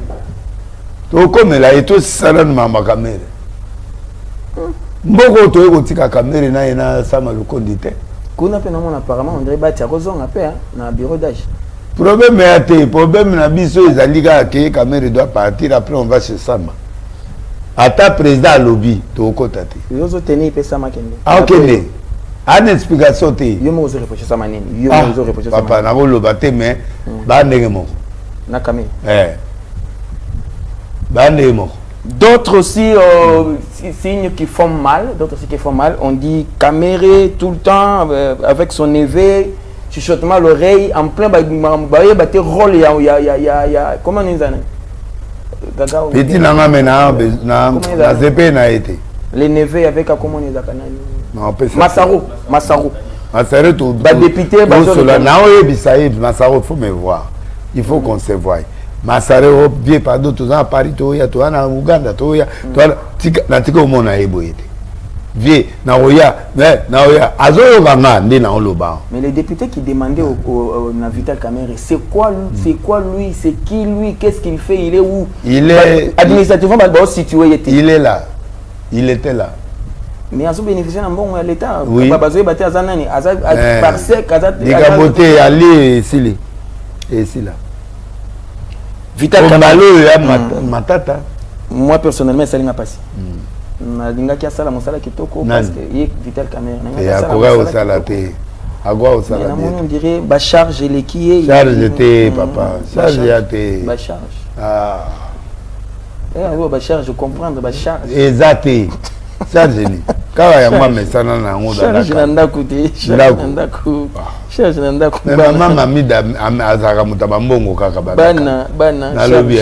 Comme là, et tout ça, maman Cameroun. Beaucoup de gens qui ont Cameroun, na sama le condité. Qu'on a apparemment, on dirait bâti à Rosong à paix, dans bureau d'âge. Problème na biso les aliga que Cameroun doit partir après on va chez Sama. Ata président lobby to kotate. Yo zo tenir pe Sama kende. Ah OK. Une explication te. Yo mo zo reprocher Sama nini. Yo mo zo reprocher Sama. Papa na bo lobate mais ba ndenge mo. Na Cameroun. D'autres aussi signes qui font mal, on dit Cameroun tout le temps avec son évêque, chuchotement l'oreille en plein rôle comment on dit petit nanga mena na zepé na été les neveux avec comment on dit Massaro tout député Massaro faut me voir, il faut qu'on se voie. Masare bien pardon tous en Paris toya to na Uganda toya to na tika omona eboyete vie na oya azoyo banga ndi na oloba. Mais les députés qui demandaient au Vital Cameroun, c'est quoi lui, c'est qui lui, qu'est-ce qu'il fait, il est où? Il est administrativement situé. Il est là. Il était là. Mais ils ont bénéficié d'un bon l'état. Oui. Vital Cameroun matata. Moi personnellement ça n'a pas passé. Na qui a ça la mosala kitoko parce que Vital Cameroun. Et akora au salaté. Agwa au salaté. On dirait ba charge les qui est. Charge était papa. Charge était. Ba charge. Ah. Ba charge je comprends ba charge. Exacté. Charge ni. Kawa ya mama sana na ngoda na. Charge nanda kuti. Charge nanda ku. Mama mida azaka mutaba mbongo kaka bana. Na lobby.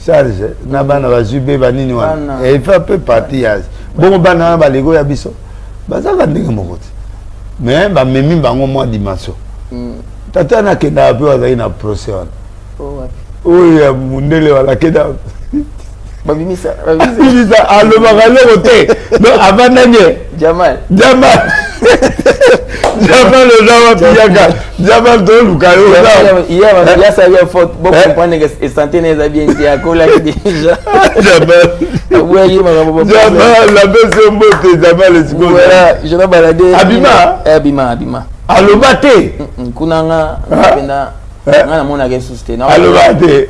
Charge na bana bazube banini wana. Et il fait un peu partie ya. Bon bana ba lego ya biso. Bazaka ndenge mokoti. Mais ba memi bango mo dimension. Tata na kenda pe wazai na procès wana. Oh ya mundele wala kenda. Babimisa alo magalo te no abananye Jamal le Jamal piaka Jamal to lukayo il y a ça bien faute beaucoup comprendre que santé n'est bien dia kola déjà Jamal oui Jamal la baisse mbote Jamal le siko voilà je vais balader Abima alo bate kunanga penda ngana mona ke susté alo bate.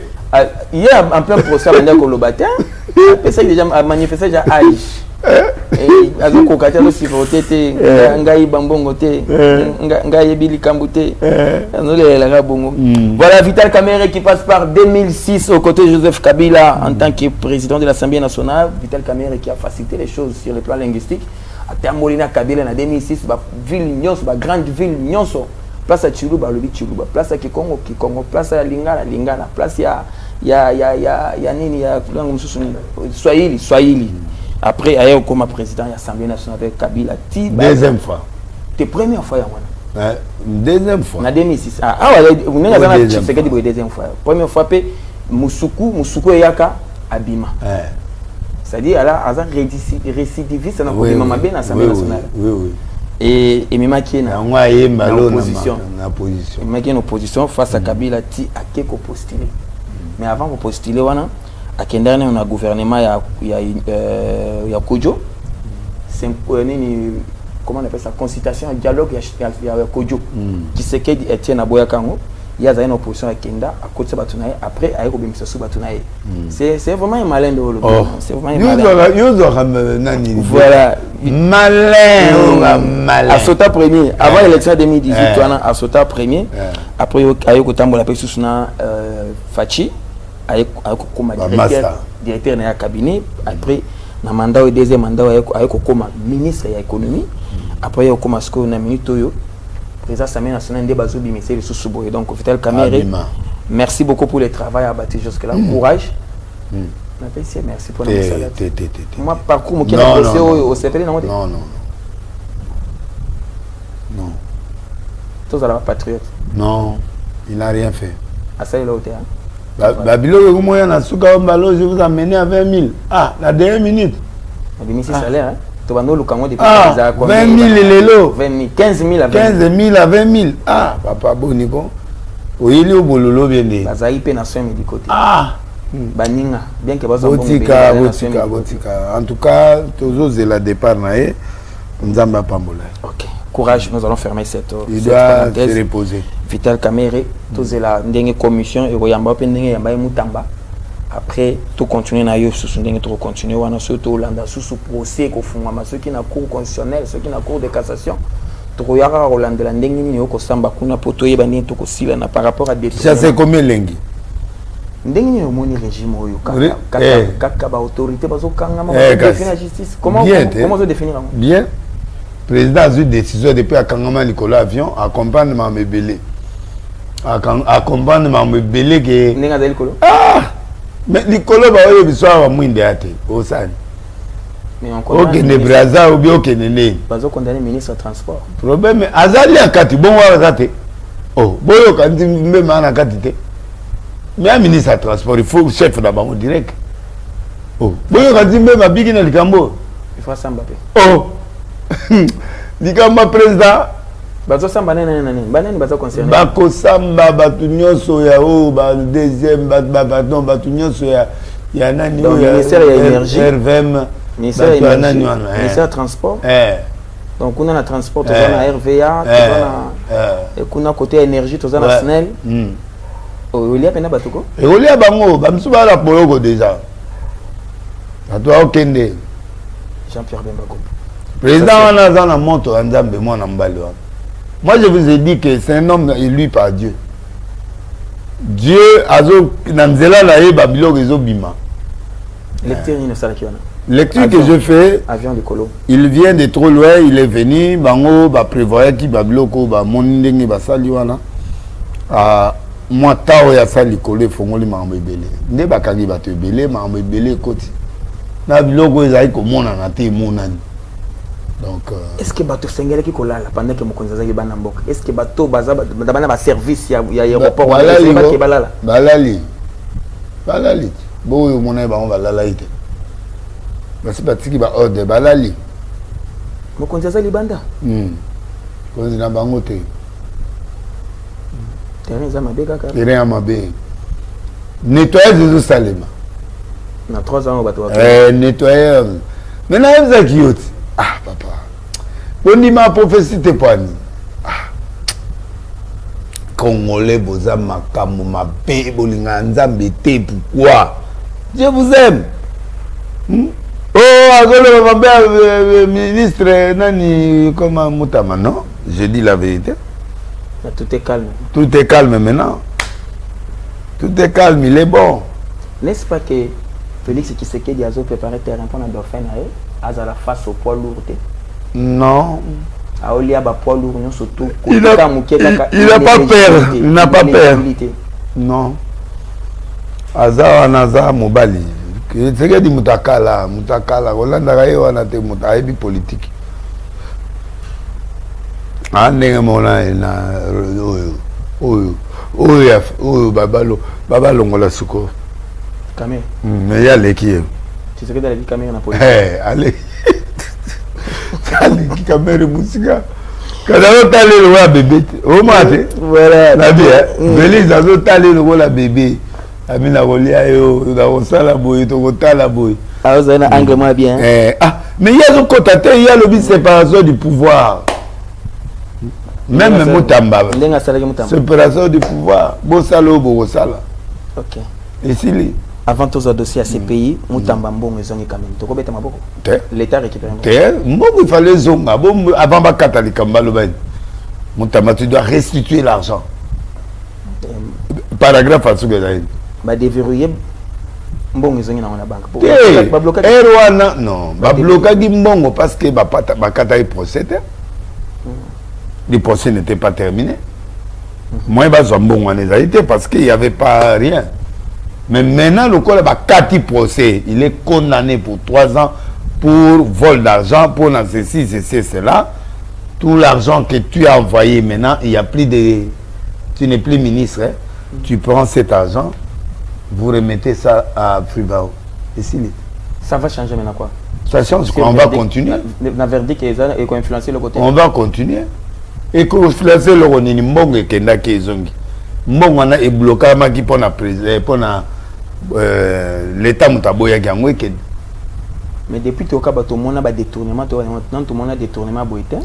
Il y a en plein procès à Kolobatin, il déjà manifesté déjà âge. Et avec Kokata aussi voté, Ngaï Bambongoté, Ngaï Bili Kamboté, voilà Vital Cameroun qui passe par 2006 aux côtés de Joseph Kabila en tant que président de l'Assemblée nationale. Vital Cameroun qui a facilité les choses sur le plan linguistique. À Termolina Kabila en 2006, ville Nyonso, grande ville Nyonso. Place à Chiluba, le Chiluba. Place à Kikongo, place à Lingala, place à Swahili. Après, il y a comme président de l'Assemblée nationale avec Kabila. Deuxième fois. C'est la première fois. Deuxième fois. En 2006. Vous avez dit que c'est deuxième fois. Première fois, Moussoukou et Yaka, Abima. c'est-à-dire à la récidiviste dans l'Assemblée nationale. Oui. Et Mima qui est en opposition. Mima qui est en opposition face à Kabila qui a quelque postulé. Mais avant de postuler, on a un gouvernement, il y a Kodjo. C'est comment on appelle ça, consultation, un dialogue, il y a Kodjo. Qui sait qu'il Etienne Aboya Kango. Il y a une opposition à Kenda, à côté de Batounaï, après à Ekobim Sassou Batounaï. C'est vraiment un malin de l'Olobo. C'est vraiment un malin. Voilà. Malin. À Sota premier, avant l'élection 2018, à Sota premier, après à Yokotambo, la personne Sousuna Fachi, à Yokokoma directeur de la cabinet, après, dans le mandat, le deuxième mandat, à Yokokoma ministre de l'économie, après Yokokoma Sko, na minute Toyo. Président Samé National de Bazoubi, mais c'est le sous-boy. Donc, Vital Kamere, merci beaucoup pour le travail abattu jusque-là. Courage. Merci pour notre salat. Moi, parcours, moi, qui a bossé au CPL, non? Non. Tous à la patriote. Non, il n'a rien fait. À ça, il est au terrain. Babilo, je vous amené à 20 000. Ah, la dernière minute. Il a salaire, hein? 20 000 l'élo. 15 000 à 20 000. 15 000 à 20 000. Ah, papa Boniko. Oui, il est au bololo bien dit. Bazaïpe nation médicoté. Ah. Baninga. Bien que Botika. En tout cas, toujours c'est la départ naé. Nzamba Pambola. Ok. Courage, nous allons fermer cette il doit se reposer. Vital Kamere, tous la dernière commission et Royamba Pendenge Yamba Mutamba. Après, tout continuer na yo sous ndenge tout continuer wana surtout Hollande sous procès ko fungama ceux qui na cour constitutionnelle ceux qui na cour de cassation to yara Hollande la ndenge ni ko samba kuna poto yeba ni to ko sila na par rapport à des ça c'est combien lengi ndenge ni moni régime oyo kaka ba autorité bazo kanga ma définir la justice comment se définir bien président a eu décision depuis à kangama Nicolas avion accompagnement mebelé accompagnement mebelé que ndenge za Nicolas mais Nicolas va aller biswa mwinde ate osani mais encore OK ne braza ou bien OK ne bazo condamner ministre de transport problème azali akati bon wa kate oh boyo kandi même ana kati te mais ministre de transport il faut chef d'abord direct oh boyo kandi même abigi na likambo il faut samba pe oh likambo président bazo samba nene banani bazo concerné bako samba batu nyonso ya o ba deuxième batu nyonso ya nani o ya ministère ya énergie RVM ministère de transport donc on a la transport on a RVA et on a côté énergie on a la SNEL o lia pena batuko e o lia bango ba msuba la poloko déjà atwa okende Jean-Pierre Bemba président on a dans moto nzambe mwana mbali wa. Moi, je vous ai dit que c'est un homme élu par Dieu. Dieu, lecture que je fais, il vient de trop loin, il est venu, bango, ba prévoyait qui babiloko, ba monindenge, ba saliwana. Moi, tao ya sali kolo, fongoli ma mbele. Ne ba kangi ba te belé, ma mbele koti. Na biloko ezai ko mona na te monani. Donc est-ce que bato sengele ki kolala pendant que mokonza zaki bana mboka est-ce que bato baza bana ba service ya aéroport ba ke balala balali boyo mona ba on va lala ite basi batiki ba ordre balali mokonza zali banda konzi na bango te terrain za mabeka ka terrain mabe nettoyer des salema na 3 ans bato nettoyer maintenant ça qui yoti ah papa bondi ma prophétie te pani ah Congolais boza makamu mabe bolinga nzambe te pourquoi je vous aime oh azolo mabe ministre nani comment Mutama non je dis la vérité tout est calme maintenant tout est calme il est bon n'est-ce pas que Félix Tshisekedi a préparé terrain pour la Dauphin à la face au poids lourd non il n'a pas peur il n'a pas peur non aza naza mobali c'est dit mutakala Rolanda kaye wana te mutaebi politique ndenge mona na oyo babalongola suko Kamé mais ya leki Tu serais dans la caméra na police. Allez. Allez, caméra musica. Quand on t'a le roi bébé, au matin. Voilà. La vie, Belize a le roi bébé. Amina Rolia yo, dans la boy, to la boy. Ah, vous avez un angle moins bien. Mais il y a un côté, il y a le séparation du pouvoir. Même Moutamba. Séparation du pouvoir. Bossalo, Bosala. Ok. Et si les. Avant tous les dossiers à ces pays, Moutamba bon ils ont quand même. Tu connais beaucoup. L'État récupère. Moi il fallait zonga. Avant ma catholique Moutamba tu dois restituer l'argent. Paragraphe à ce que j'ai. Bah déverrouiller. Bon ils ont dans la banque. Non, ba bloquer mbongo parce que ba kata procès. Le procès n'était pas terminé. Moi, je suis parce qu'il n'y avait pas rien. Mais maintenant, le col a 4 procès. Il est condamné pour 3 ans pour vol d'argent, pour ceci, cela. Tout l'argent que tu as envoyé maintenant, il n'y a plus de... Tu n'es plus ministre. Hein? Tu prends cet argent, vous remettez ça à Frivao. Et ça va changer maintenant quoi? Ça change quoi? On va continuer. La verdict et qu'on influencer le côté. On va continuer. Et que vous placez le ronini mbongo kenda kezongi mbongo na e bloqué maki pour l'état mutaboya gango ekende. Mais depuis tout cas bato mona ba détournement to non tout mona détournement boité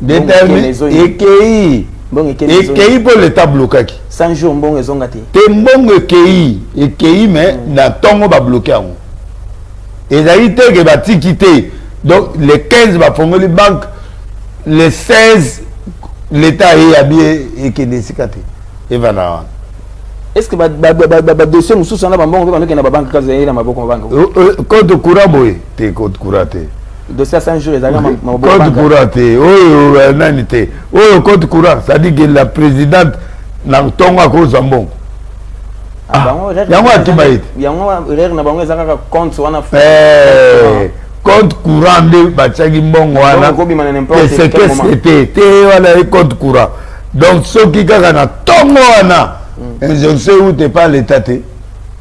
ekei pour l'état bloqué 100 jours mbongo ezonga te mbongo ekei mais na tongo ba bloqué yango ezali te ke batiki te. Donc les 15 ba fongoli banque, les 16 l'État est habillé et qui est décicaté. Est-ce que le dossier nous sommes là, banque compte courant, t'es compte courant. Le dossier à 5 jours, compte courant, compte courant, ça dit que la présidente n'a pas de cause en bon. Compte courant de Bachagi Mbongwana, c'est que c'était compte courant. Donc, ceux qui ont Tongoana, je sais où tu pas l'État.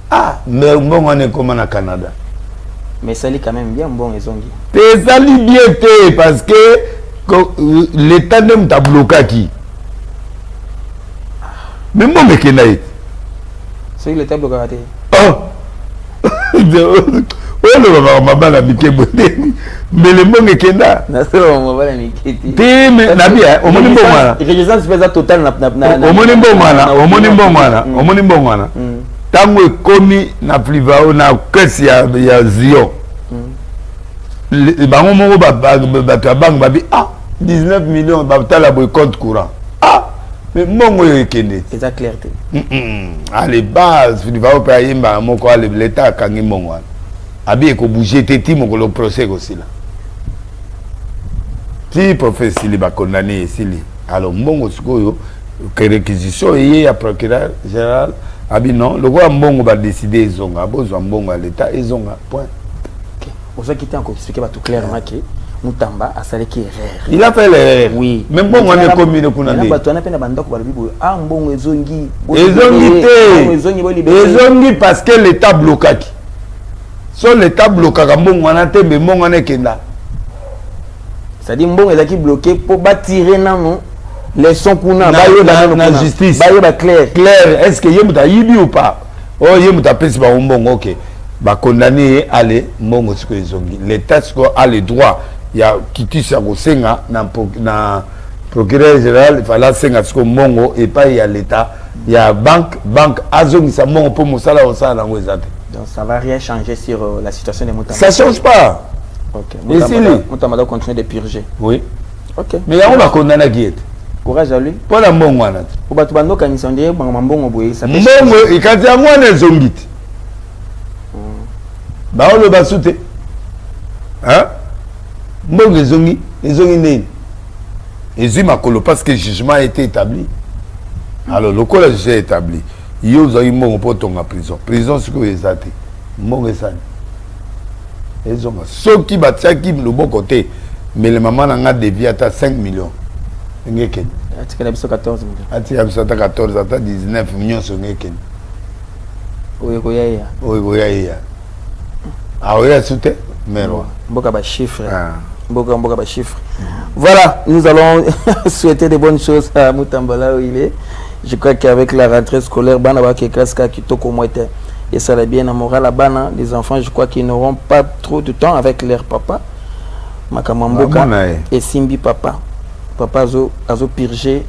Ah, mais Mbongwana est comme au Canada. Mais ça lit quand même bien, bon, ils ont dit. Ça lit bien, parce que l'État n'aime pas bloquer qui. Mais moi, je suis là. C'est l'État bloqué. Oh! Oh le baba la mike bonne mais le monde est kenda na solo baba la mike te mais na bia o moni mbongwana résistance pesa total na o moni mbongwana tango ekomi na Frivao na kesi ya Zion bango moko bato ya banque babi 19 millions batala boy compte courant mais mbongo ekende c'est clair te allez base Frivao pa yimba moko l'État akangi mbongwana abi ko bouger teti mon le procès aussi là. Si professeur il va condamner ici alors mbongo sikoyo que réquisition et ya procureur général abi non le roi mbongo va décider izonga bozo mbongo à l'état izonga point. OK. On va quitter encore expliquer tout clairement que Moutamba a salé qui erreur. Il a fait l'erreur. Oui. Même bon on est commis de kuna ndé. Bato na pena bandako ba bibo mbongo ezongi. Ezongi parce que l'état bloqué. So l'État bloqué mbongo na te mais mbongo na kenda. C'est-à-dire mbongo ezaki bloqué pour bâtir non les sons kuna na justice. Ba clair. Clair, est-ce que yemuta yibi ou pas? Oh yemuta pesi ba mbongo OK. Ba condamné aller mbongo siko ezongi. L'État siko a le droit ya kitisi ya kosenga na procureur général fala senga siko mbongo et pas ya l'État ya banque azongi sa mbongo pour musala osala nango ezate. Donc ça va rien changer sur la situation de Moutamba. Ça change pas. OK. Moutamba doit continuer de purger. Oui. OK. Mais on va condamner qui est. Courage à lui. Pour la mbongo wana. Pour batu bando kanisa ndiye mbongo boye ça. Mbongo ikati ya mwana zongiti. Ba on le basute. Hein? Mbongo zongi nini? Ezui makolo parce que le jugement a été établi. Alors le collège jugement est établi. Yo za mbongo po tonga prison siko ezate mbongo esani ezonga soki batiaki loboko te mais le maman nga devia ata 5 millions ngeke atikala biso 14 millions atikala biso ata 14 ata 19 millions ngeke oyo koyaya oya sute Mboka chiffre. Mboka chiffre. Voilà, nous allons souhaiter de bonnes choses à Mutambala où il est. Je crois qu'avec la rentrée scolaire, et ça va bien à moral la bana, les enfants, je crois qu'ils n'auront pas trop de temps avec leur papa. Makamamboka et Simbi papa. Papa a purgé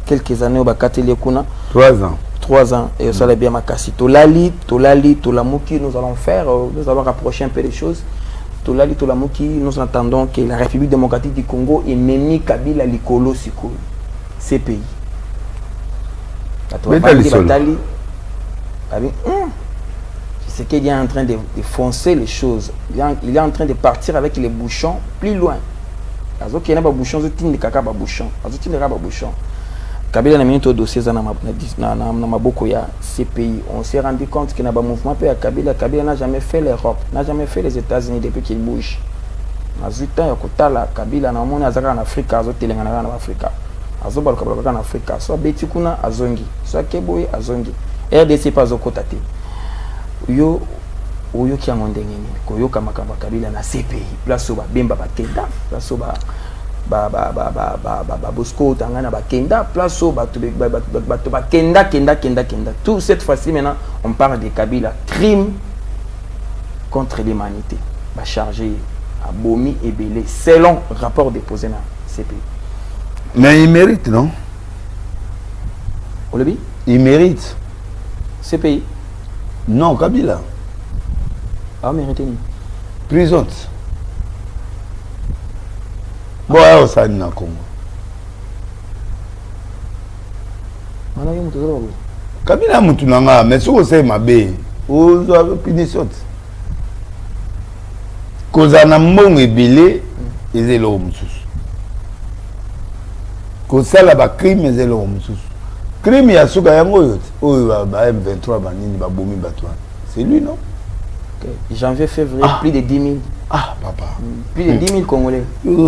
quelques années au Bakateli Kuna. 3 ans. 3 ans. Et ça va bien Makasi. Tolali, Tolamuki, nous allons faire, nous allons rapprocher un peu les choses. Tolali, Tolamuki, nous entendons que la République démocratique du Congo est Memi Kabila Likolo Siko. Ces pays. C'est qu'il est en train de foncer les choses. Il est en train de partir avec les bouchons plus loin. Il y a des bouchons, il y a des bouchons. Kabila n'a mis au dossier dans ces pays. On s'est rendu compte qu'il y a un mouvement à Kabila. Kabila n'a jamais fait l'Europe, n'a jamais fait les États-Unis depuis qu'il bouge. Kabila n'a en Afrique, en Afrique. En Afrique, soit Betikuna Azongi, soit Keboy Azongi. RDC pas au côté. Yo qui a mon dernier, Koyo Kamakaba Kabila na CPI, place ba Bemba Bakenda, place ba Bosco Tangana Bakenda, place ba Kenda. Tout cette fois-ci maintenant, on parle de Kabila, crime contre l'humanité. Ba chargé à Bomi et Belé, selon rapport déposé dans CPI. Mais il mérite, non? Olebi? Il mérite. CPI? Non, Kabila. Ah, mérite. Prison. Bon, ça n'a pas Congo. Kabila Moutounanga, mais si vous savez ma bé, vous avez punition. Cause à Namon et Belé, ils sont l'homme. Cause ça là, crime, ils sont l'homme. Crime, il y a ce M23, c'est lui, non? Janvier, février, plus de 10 000. Ah, papa. Plus de 10 000 Congolais.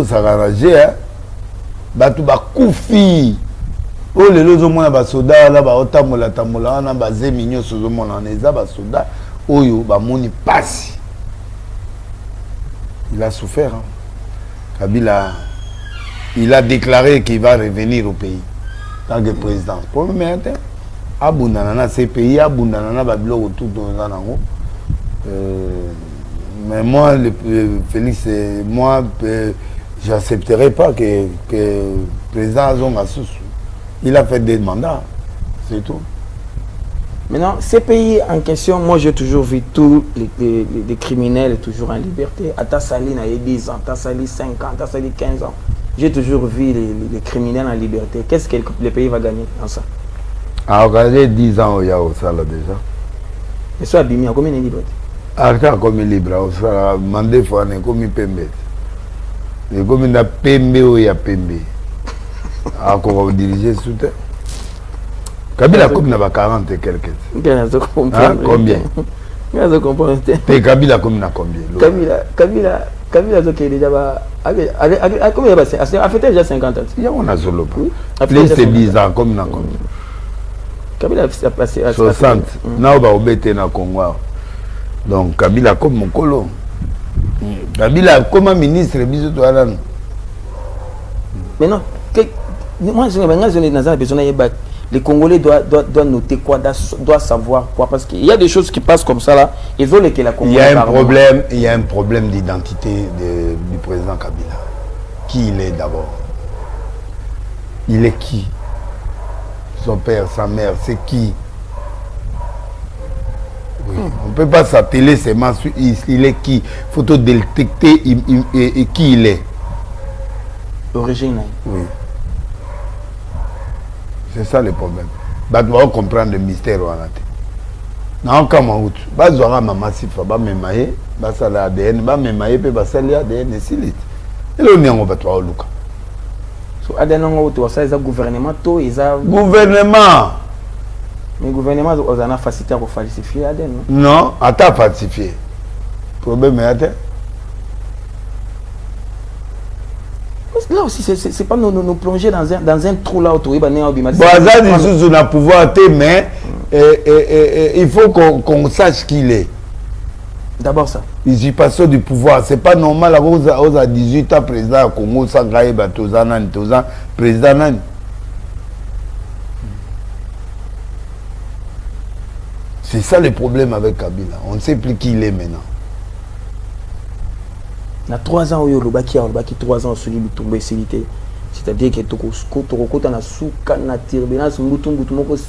Ça va rager, hein? Batu Koufi. Oh, les lots soldats, là, otamola, tamola, on a basé mignon sur le monde, on est là, soldats. Oh, yo, moni passe. Il a souffert, hein? Kabila, il a déclaré qu'il va revenir au pays. Tant que président. Pour me mettre, Abundana, ces pays, Abundana, Babylone, autour de nous. Mais moi, Félix, moi, j'accepterai pas que le président Azonga Soussou, il a fait des mandats, c'est tout. Maintenant, ces pays en question, moi j'ai toujours vu tous les criminels toujours en liberté. À Tassali, il y a 10 ans, Tassali 5 ans, Tassali 15 ans. J'ai toujours vu les criminels en liberté. Qu'est-ce que le pays va gagner en ça? Ah, regardez 10 ans il y a ça là déjà. Et ça, Bimi, à combien de liberté? Arrêtez comme libre, on sera mandé pour un comme Pembe. Et comme il y a Pembe ou il y a Pembe. Ah, comment vous dirigez sous terre? Kabila comme il y a 40 et quelques. Combien? Je comprends. Et Kabila comme il y a combien? Kabila qui est déjà combien il y a fait déjà 50 ans. Il y a on a solo. Plus c'est 10 ans comme il y a combien? Kabila a passé à 60. Now va obéter na Congo. Donc Kabila comme mon colo. Kabila comme un ministre bisous toi là. Mais non, moi je besoin les Congolais doivent noter quoi, doivent savoir quoi, parce qu'il y a des choses qui passent comme ça là. Ils veulent que la Congolais. Il y a un problème d'identité du président Kabila. Qui il est d'abord? Il est qui? Son père, sa mère, c'est qui? Oui. On ne peut pas s'atteler seulement sur il est qui. Il faut détecter qui il est. L'origine. Oui. C'est ça le problème. Bah, tu vas comprendre le mystère. Non, comment tu vas voir maman si tu vas me mailler, bah ça l'ADN, bah me mailler, puis bah ça l'ADN, c'est lit. Et là on va toi au Luka. So ADN on va ça les gouvernement tout ils a gouvernement. Mais gouvernement on a facilité pour falsifier ADN. Non, à ta falsifier. Problème est atteint. Là aussi, c'est pas nous plonger dans un trou là autour. Bon, ça, on a pouvoir mais il faut qu'on sache qui il est. D'abord ça. Usurpation du pouvoir. C'est pas normal à 18 ans, président Congo, sans grailler, président Nani. C'est ça le problème avec Kabila. On ne sait plus qui il est maintenant. Il y a 3 ans, il y a 3 ans, celui qui tombé célité. C'est-à-dire que tu as souka na turbulence,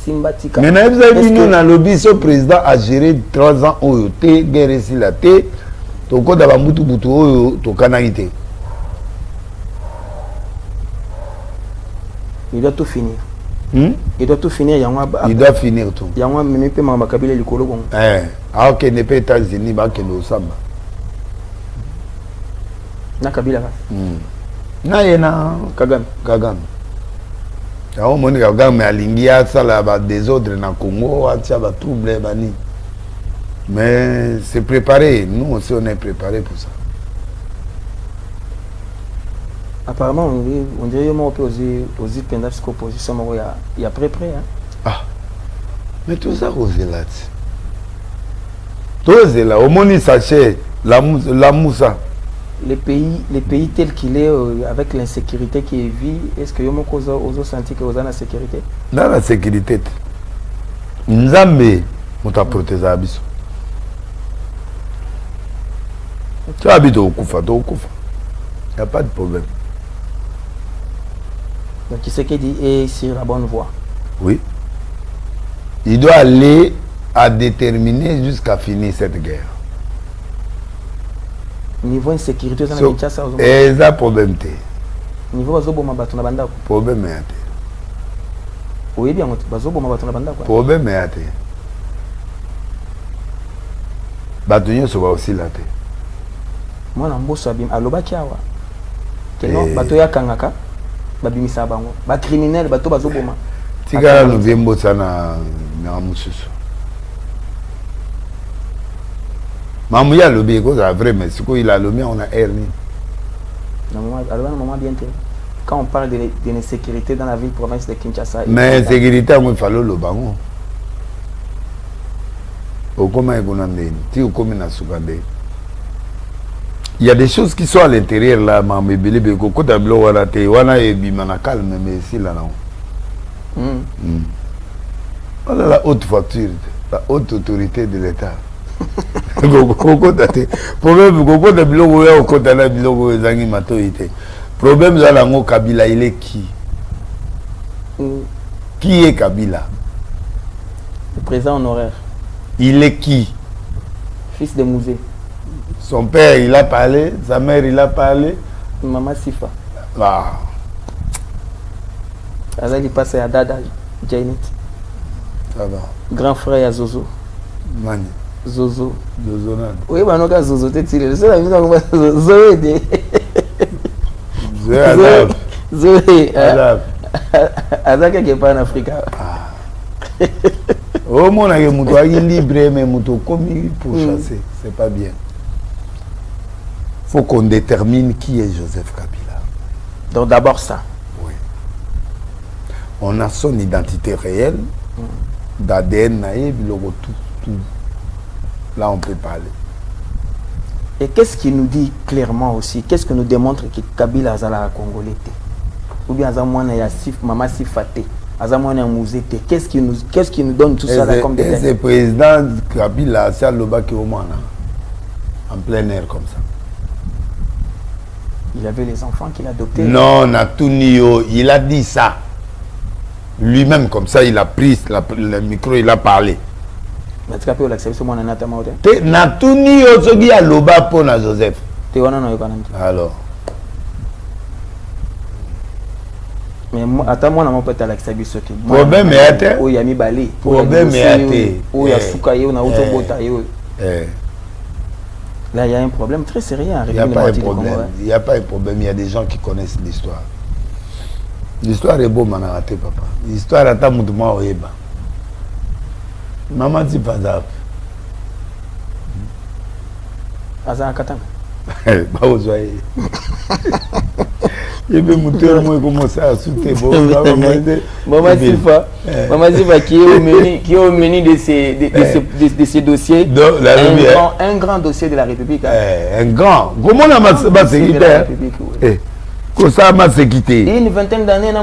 simbatika. Mais vous avez vu, dans le lobby, ce président a géré 3 ans au yoté, guerre ici la té, toko da bambutu butu au to kanalité. Il doit tout finir. Il doit tout finir. Il doit finir tout. Il y a un même peu de Kabila du Colo. Alors qu'il n'est pas États-Unis, il est au Samba. Na Kabila. Na Kagame. On moni Kagame alingi asala ba désordre na Congo, atia ba trouble bani. Mais c'est préparé, nous aussi on est préparé pour ça. Apparemment on dirait aux opposition il y a près. Hein? Ah. Mais tout ça aux là. Tout là, au moni sachet la moussa. Les pays tels qu'il est, avec l'insécurité qui est vie, est-ce que vous avez senti que vous avez la sécurité? Dans la sécurité, Nzambe, on t'a protégé à Abisso. Tu habites au Koufa, il n'y a pas de problème. Donc, qui c'est qui dit est sur la bonne voie? Oui. Il doit aller à déterminer jusqu'à finir cette guerre. Niveau insécurité, ça n'a pas de problème. Niveau bazoboma bato na bandako. Problème est. Oui bien, bazoboma bato na bandako. Problème est. Bato nyonso ba aussi là. Moi na mboso abim alobaki awa. Keno bato ya kangaka babimisa bango. Ba criminel bato bazoboma. Tigala no viembo sana na mususu. Maman, il a le bégo, c'est vrai, mais ce qu'il a le mien, on a hernie. Quand on parle de l'insécurité dans la ville province de Kinshasa. Mais l'insécurité, il faut le bango. Il y a des choses qui sont à l'intérieur là, mais voilà la haute facture, la haute autorité de l'État. Problème dans la Kabila, il est qui? Qui est Kabila? Le président honoraire. Il est qui? Fils de Mouzé. Son père, il a parlé. Sa mère, il a parlé. Maman Sifa. Ah. Il passe à Dada Jainet. Ça va. Grand frère à Zozo. Mani. Zozo. Zozo nan. Oui, mais non, Zozo, t'es tiré. Le seul ami, c'est Zoé. Zoé Adab. Zoé Adab. Adab qui n'est pas en Afrique. Oh, mon ami, il est libre, mais il est commis pour chasser. C'est pas bien. Il faut qu'on détermine qui est Joseph Kabila. Donc d'abord ça. Oui. On a son identité réelle, d'ADN naïf, tout. Là, on peut parler. Et qu'est-ce qui nous dit clairement aussi? Qu'est-ce que nous démontre que Kabila Azala Congolais? Ou bien Azamouana Yassif, Mama Sifate, Azamouana Mouzete? Qu'est-ce qui nous donne tout ça là comme détail? C'est le président Kabila, c'est Lobaki Omana, en plein air comme ça. Il avait les enfants qu'il a adoptés. Non, Natunio, il a dit ça. Lui-même, comme ça, il a pris le micro, il a parlé. Natuni Osogi a loba pour Joseph. Alors. Mais attends-moi, on peut l'accepter ce qui. Problème est. Oui, il y a mis balé. Problème est. Oui, il y a Soukayo, on a autobota. Là, il y a un problème très sérieux. Il n'y a pas un problème. Il n'y a pas un problème. Il y a des gens qui connaissent l'histoire. L'histoire est beau, manaraté, papa. L'histoire est à Moutouma Oyeba. Maman dit pas ça. Azan Katanga. Bah, vous voyez. Et bien, mon père, moi, commence à sauter. Maman Sifa, qui est au menu de ces dossiers. Un grand dossier de la République. Un grand. Comment on a ma sécurité? Comme ça, ma sécurité. Une vingtaine d'années,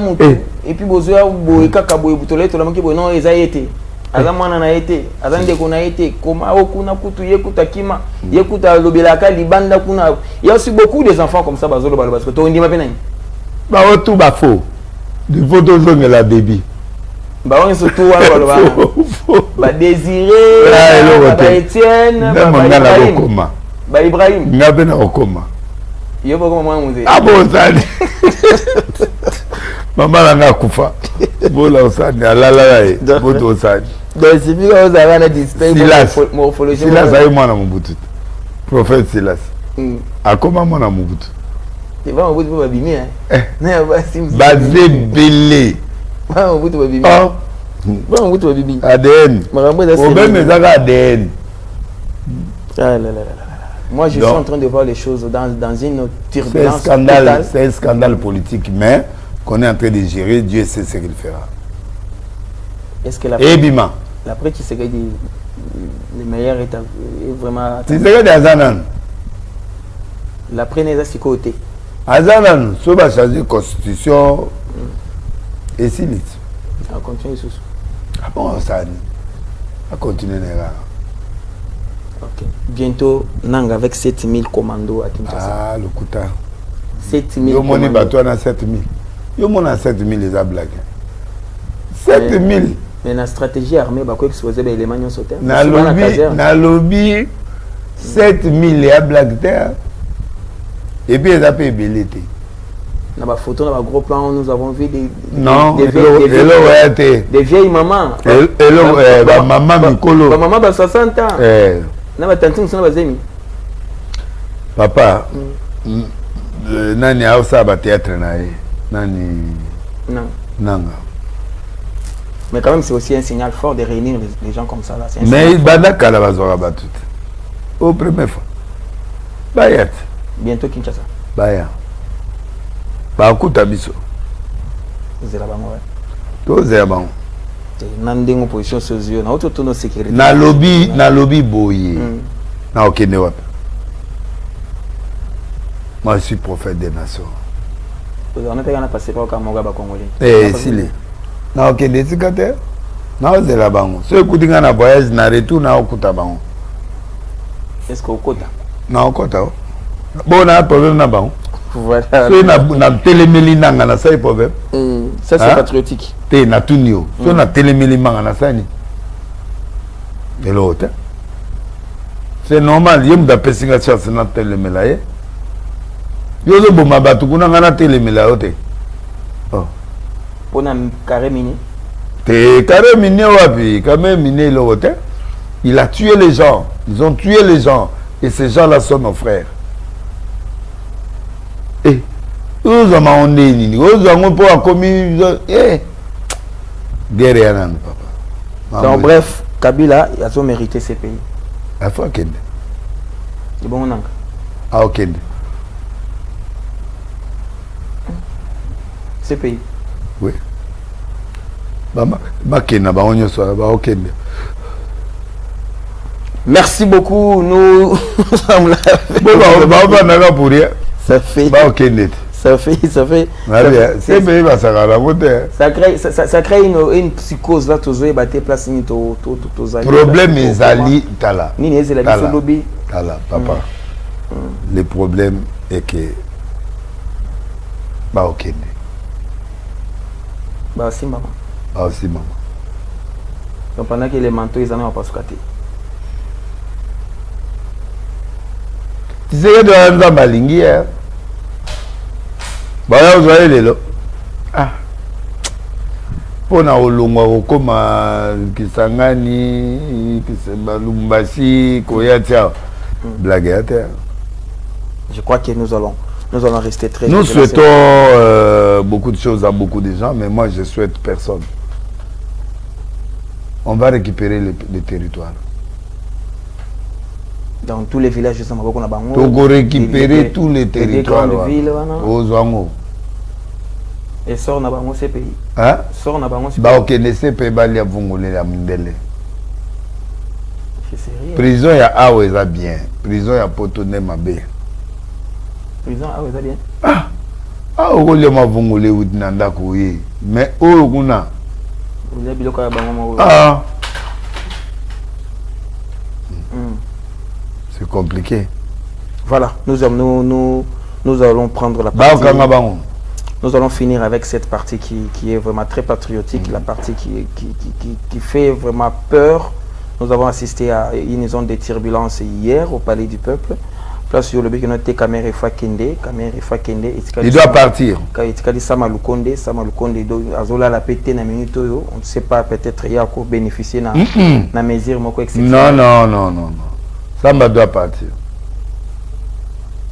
et puis, Bozoa, Boïka, Boïboutolé, tout le monde qui dit non, ils ont été. Azamwana na été, azande kuna été, koma okuna kutu yekuta kima, yekuta lobelaka libanda kuna. Il y a aussi beaucoup des enfants comme ça bazolo balo parce que to ndima pena. Ba otu ba faux. Des photos zonge la baby. Ba on surtout wa balo ba. Ba Désiré, ba Étienne, ba Ibrahim. Ngabe na okoma. Yo boko mama muze. Abo zali. Maman l'a kufa. Bola osani alala e. Boto osani. Donc c'est bien que vous avez un display morphologie. Silas ayo mwana Mobutu. Prophète Silas. Akoma mwana Mobutu. C'est pas Mobutu pour bimi hein. Na ba sim. Bazé belé. Pas Mobutu pour bimi. Ah. Pas Mobutu pour bimi. ADN. Marambo da. Au même ezaka ADN. Ah là là là. Moi je suis en train de voir les choses dans une turbulence. C'est un scandale politique mais qu'on est en train de gérer, Dieu sait ce qu'il fera. Est-ce que la l'après tu sais que le meilleur est vraiment tu sais que des Azanan l'après n'est pas si côté Azanan soit va changer constitution et si vite ça continue sous ah bon ça a continué ok bientôt Nang avec 7000 commandos à Kinshasa ah le Kouta 7000 yo moni bato na 7000 yo mona 7000 les a blagues 7000 mais la stratégie armée bah quoi exposer les éléments sauter na lobby 7000 les a blagues terre et puis ils a payé belité na ba photo na ba gros plan nous avons vu des vieilles mamans maman Mikolo maman ba 60 ans na ba tantine sont ba zemi papa nani a ça ba théâtre nae nani nanga. Mais quand même, c'est aussi un signal fort de réunir les gens comme ça. Là. Mais il va d'accord à la battu. Au premier fois. Bayat. Bientôt Kinshasa. Bayat. Bakuta biso. Zerabango. To zerabango. Nandingo position sur yeux. Na auto no sécurité. Na lobby boye. Na okene wapi. Moi je suis prophète des nations. On a passé par Kamoga Congolais. Eh si les. Na okende tikate. Na ozela bango. So ekutinga na voyage na retour na okuta bango. Est-ce que okota? Na okota. Bon na problème na bango. Voilà. So na telemeli nanga na ça problème. Ça c'est patriotique. Te na tunio. So na telemeli manga na sani. De l'autre. C'est normal, yem da pesinga chance na telemela ye. Yozo boma batu kuna ngana telemela yote. Oh. On a carré mini. T'es carré mini wapi, quand même mini le hôtel. Il a tué les gens. Ils ont tué les gens. Et ces gens-là sont nos frères. Eh, eux ont nini. Eux ont pas commis. Eh, guerre nan papa. Donc bref, Kabila, il a mérité ces pays. À fois Kende. C'est bon on a. Ah Kende. Ces pays. Oui. Merci beaucoup. Nous sommes là. Ça crée une psychose là. Problème est Ali Tala. Papa. Le problème est que aussi maman. Aussi maman. Donc pendant que les manteaux ils en ont pas sous-caté. Tu sais que tu as un malingi hein. Bah vous voyez les lots. Ah. Pour na olongwa koma Kisangani, Kisembalumbasi, Koyatia. Blague à terre. Je crois que nous allons rester très. Nous souhaitons beaucoup de choses à beaucoup de gens, mais moi je souhaite personne. On va récupérer les territoires. Dans tous les villages, on va récupérer tous les territoires. Aux Zouango. Et sort na bango CPI. Hein? Sort na bango CPI. Bah ok, ne CPI ba lia vongolé la mindele. C'est sérieux. Prison ya awe eza bien. Prison ya potone mabe. Prison awe eza bien. Ah, okolia ma vongolé ou nanda koye. Mais oh kuna. Vous avez biloko ya bango mo. Ah. C'est compliqué. Voilà, nous allons prendre la partie. Nous allons finir avec cette partie qui est vraiment très patriotique, la partie qui fait vraiment peur. Nous avons assisté à une zone de turbulence hier au Palais du Peuple. Place sur le but que notre caméra Kende. Il doit partir. Samalukonde, Azola la pété na minute on ne sait pas, peut-être il y a encore bénéficié na mesure moko exceptionnelle. Non. Samba doit partir.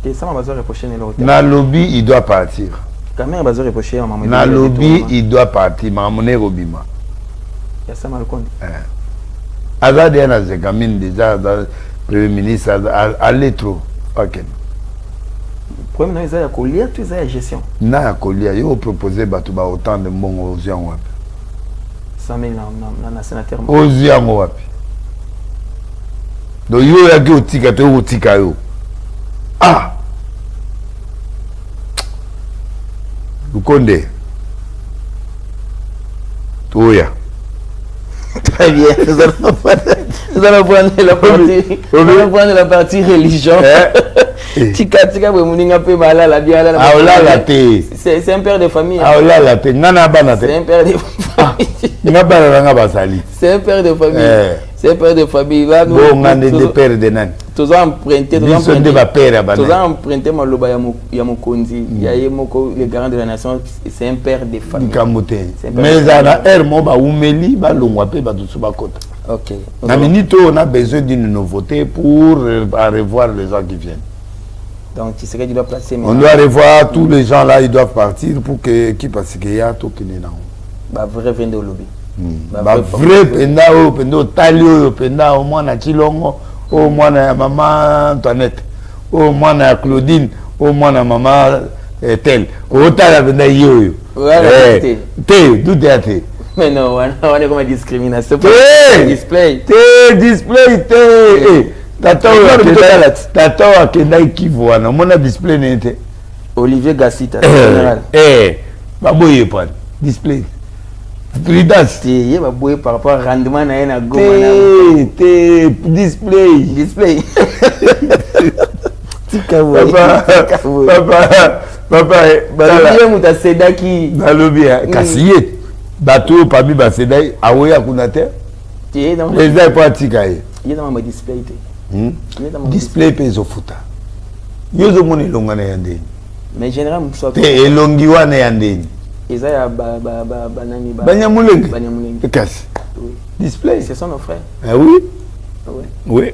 Et Samba va se reprocher na lobby, il doit partir. Caméra va se reprocher na lobby, il doit partir. Mamone Robima. Il y a Samalukonde. Azadi na Zekamine déjà Premier ministre allez trop. Ok. Premier ministre il y a colia, tu as la gestion. Na colia, yo proposer batu ba autant de mbongo ozian wapi. 100 000 na sénateur. Ozian wapi. Donc yo ya ki otika te otika yo. Ah. Lukonde. Toya. Très bien, nous allons prendre la partie religion. Tika Bouninga pe malala bien là. Ah là la té. C'est un père de famille. Ah là la té. Nana bana té. C'est un père de famille. Nga bana nga basali. C'est un père de famille. C'est un père de famille là nous. Bon ngane de père de nan. Tous emprunté, tous emprunté maloba ya mokonzi, ya yemoko le garant de la nation, c'est un père de famille. Mais na air mo ba umeli ba longwa pe ba dusu ba kota. OK. Na minute on a besoin d'une nouveauté pour revoir les gens qui viennent. Donc tu sais que tu dois placer. On doit revoir tous les gens là, ils doivent partir pour que qui parce qu'il y a tout qui n'est là. Ba vrai vende au lobby. Ba vrai penda talio penda au moins na Chilongo. Oh mwana maman Antoinette, oh mwana Claudine, oh mwana maman tel. Oh tala benda yo. Ouais, d'où t'es. Mais non, on est comme discrimination. Display. Tata akenda Kivu na mona display nete. Olivier Gassita général. Baboye pas display. Pridas il va boire par rapport au rendement na goma display papa muta sedaki balobia kasiye bato pabi ba sedai awoya kunate les ai pratika il dans ma display display peso futa yozo moni longana yande mais général muso elongi wana yande Isaiah banani Banyamulenge. Kasi. Display. Ce sont nos frères. Oui. Oui.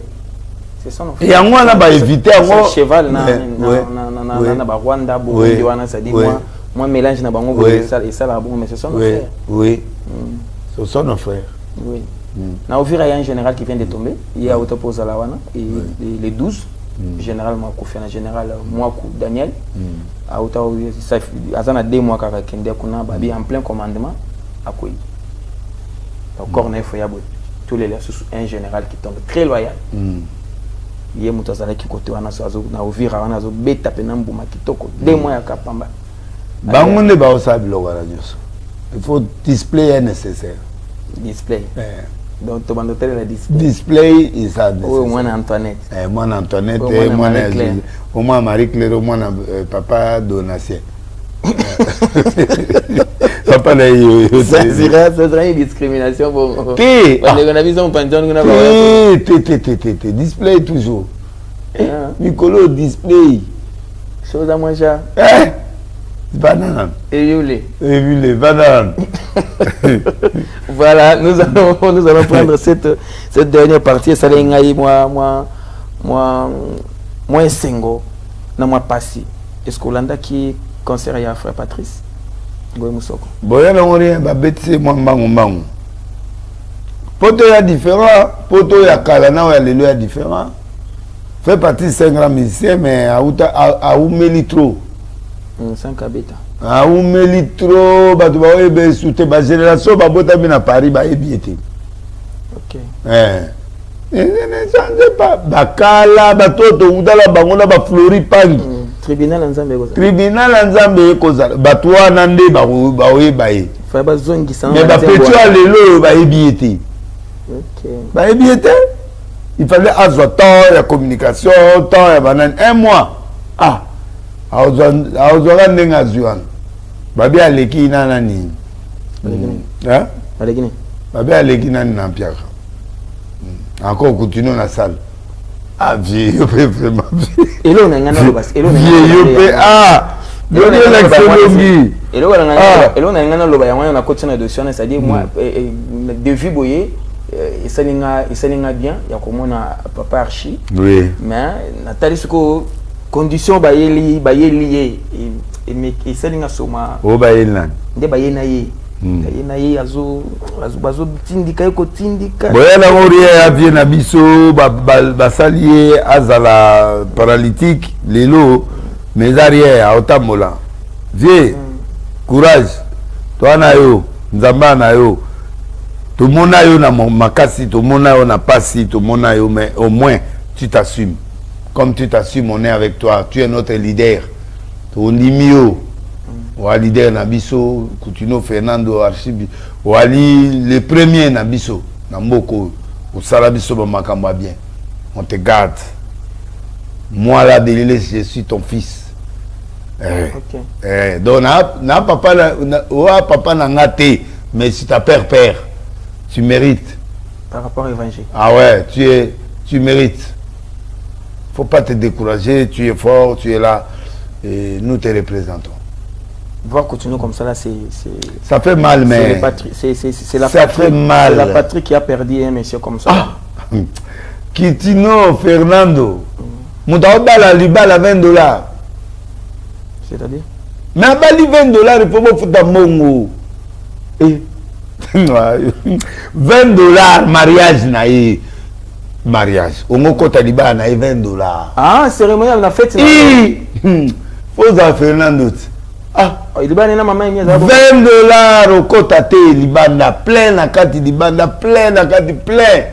Ce sont nos frères. Et on a évité un cheval na Rwanda Burundi wana ça dit moi mélange na bango et ça là bon mais ce sont nos frères. Oui. Ce sont nos frères. Oui. Na Ovira il y a un général qui vient de tomber, il y a autopose à la wana et les 12 général Mwakou général Mwakou Daniel a autant ça azana 2 mois kaka kende kuna babi en plein commandement à Koyi encore neuf fois tous les sous un général qui tombe très loyal yé mutazala ki côté wana so na Ovira wana zo beta pena mbuma kitoko 2 mois ya kapamba bangonde ba osabi lo wala nyoso il faut display est nécessaire display donc tu vas noter la display. Display is ça. Oui, moi Antoinette. Moi Antoinette, moi Marie-Claire, moi papa Donatien. Papa là ça serait une discrimination pour. T. On a vu son pantone qu'on a T. Display toujours. Nicolo display. Chose à moi ça. Banane. Et banane. Voilà, nous allons prendre cette dernière partie. Ça moi single, na moi passé. Est-ce que Hollanda qui concert à frère Patrice? Goymusoko. Boya na ngori ba betse moi mbangu. Poto ya différent, poto ya kala na ya lelo ya différent. Frère Patrice c'est un grand musicien mais a umeli trop. 5 abeta. Ah, ou melitro, bah tu vas ebe souté, bah génération, bah bota bien à Paris, bah ebiété. Ok. Pas bakala, bah toto, ou dans la bangola, bah flori pangi. Tribunal en Zambie koza. Tribunal en Zambie koza. Bah toi nande, bah oui, bah oui. Faut pas zone qui s'en. Mais bah petit à l'élo, bah ebiété. Ok. Bah ebiété. Il fallait avoir temps, la communication, temps, et banane. Un mois. Ah. Aozora ndenga zuan. Babi aleki nana ni. Hein? Aleki. Babi aleki nani na piaka. Encore continue la salle. Ah vieux vraiment. Et là on a ngana lobas. Et là on a vieux ah. Yo ne l'excellongi. Et là on a ngana loba ya on a continué de sonner, c'est-à-dire moi de vie boyer et ça n'inga bien, il y a comme on a papa archi. Oui. Mais Nathalie Soko condition bayeli et ça n'inga soma. Oh bayelan. De bayena ye. Bayena ye azo tindika ko tindika. Boyela ngori ya vie na biso ba salier azala paralytique lelo mes arrières à otamola. Vie courage. Toi na yo, nzamba na yo. Tout le monde a eu makasi, tout le monde a eu na passi, tout le monde a eu, mais au moins tu t'assumes. Comme tu t'assumes, on est avec toi. Tu es notre leader. Ton limio, Wali leader Nabiso, Coutinho Fernando Archibi, Wali le premier Nabiso, Namboko, au Salabiso Bamakamba bien. On te garde. Moi là, Délilé, je suis ton fils. Okay. Donc, na papa n'a ngate, mais si ta père. Tu mérites. Par rapport à l'évangile. Ah ouais, tu mérites. Faut pas te décourager, tu es fort, tu es là. Et nous te représentons. Voir continuer comme ça, là, c'est... Ça fait mal, mais... C'est la ça patrie. fait mal. C'est la patrie qui a perdu un monsieur comme ça. Ah! Kitino, Fernando. Moutaouda la liba la $20. C'est-à-dire? Mais à Bali $20, il faut me foutre à Mongo. Et... $20 mariage naïe mariage on go taliba naïe $20 ah cérémonie na fête Foza Fernando ah il ba na maman $20 au kota te libanda plein na kati libanda plein na kati plein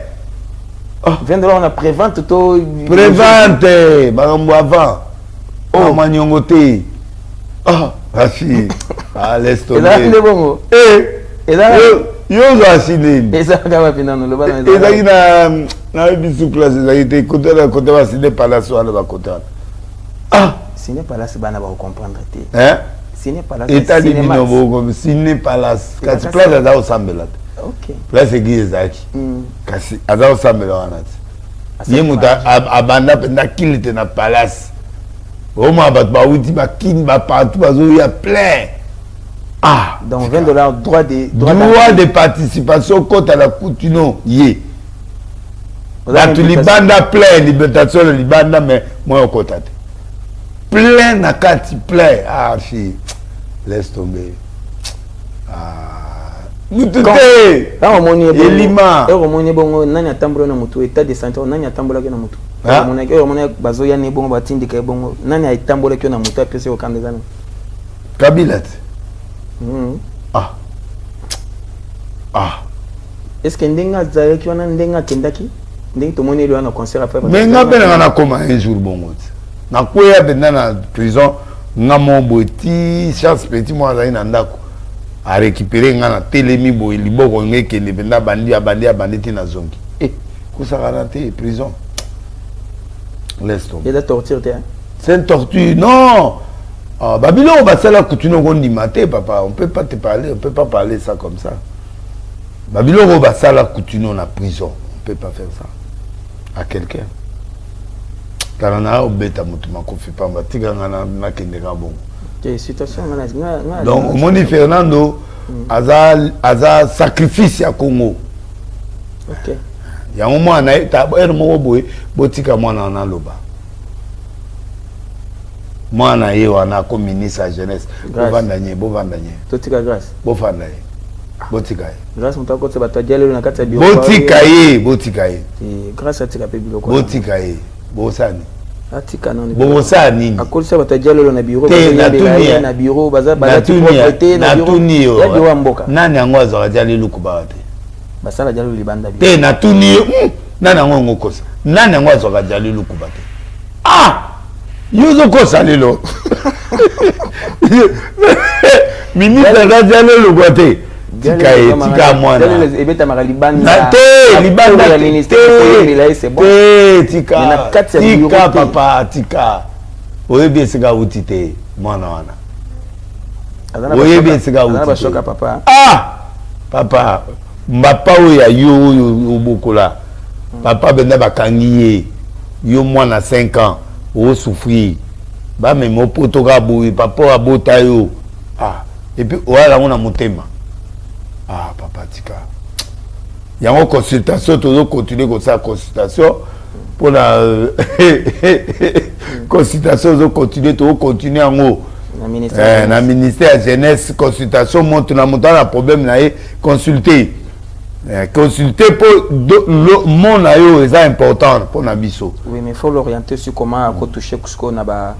$20 on a prévente to prévente barambo avant oh manyongo te ah afi ah laisse tomber et là yo asine et ça va finano le bana et là na bisu place là était côté va signer par la soirée va côté ah signer par là c'est bana va comprendre te hein signer par là et t'as dit non bon signer par là quand place là au sambela OK place église zaki kasi aza au sambela wana ye muta abanda penda kilite na palace au moins ba uti ba kin ba partout bazo ya plein. Ah, donc $20 droit de participation quand à la Coutinho yé. Tu libanda plein libertation le libanda mais moi au côté. Plein na kati plein ah si laisse tomber. Ah mututé. Quand on moni elima. On moni bongo nani atambula na mutu état de santé nani atambula ke na mutu. On moni bazo ya ne bongo batindika bongo nani atambula ke na mutu apesi au kandezana. Kabila. Est-ce que ndenga zaki wana ndenga kendaki ndenge to moni na concert après mais nga bena na koma un jour bongo na koya benda na prison nga moboti chance petit moi za ina ndako a récupérer nga na telemi boy liboko ngeke ne benda bandi ti na zongi ko ça garantie prison laisse tomber il y a torture c'est une torture non. Ah, Babylone, bah, c'est là que tu n'as pas dit, papa. On peut pas te parler, on peut pas parler ça comme ça. Babylone, bah, c'est là que tu n'as pas prison. On peut pas faire ça à quelqu'un. Car on a oublié ta moto, ma confi pas, ma tigre, on a qu'une bon. Donc, mon dit Fernando, a sacrifice à Congo. Ok. Il y a un moment, on a été à botika moi en loba. Moi na ye wana comme ministre de jeunesse bovandanye totika grâce bofandanye botika ye grâce mutako tse batwajele na kati ya bio botika ye grâce atika pe biloko botika ye bosani atika non bon ça nini akoli ça batajalo na bureau na bureau baza propriété na bureau ya biwa mboka nani yango azaka jali lukuba te basala jalo libanda te na tuni nani yango ngokosa nani yango azaka jali lukuba te yuzo kosa lelo ministre da jali lukuba te tika mwana ebeta mara libanda libanda tika papa tika oyebi esika uti te mwana wana oyebi esika uti te papa mbapa oyo ya yo oyo obokola papa benda bakangi ye yo mwana 5 ans osufri bamema opotoka boye papa abota yo epuis oyalango na motema papa tika yango consultation toujours continuer comme ça consultation pour la consultation toujours continuer en haut na ministère de jeunesse consultation monte na montant la problème na consulter pour le monde ayo est important pour na biso. Oui, mais il faut l'orienter sur comment toucher kusko na ba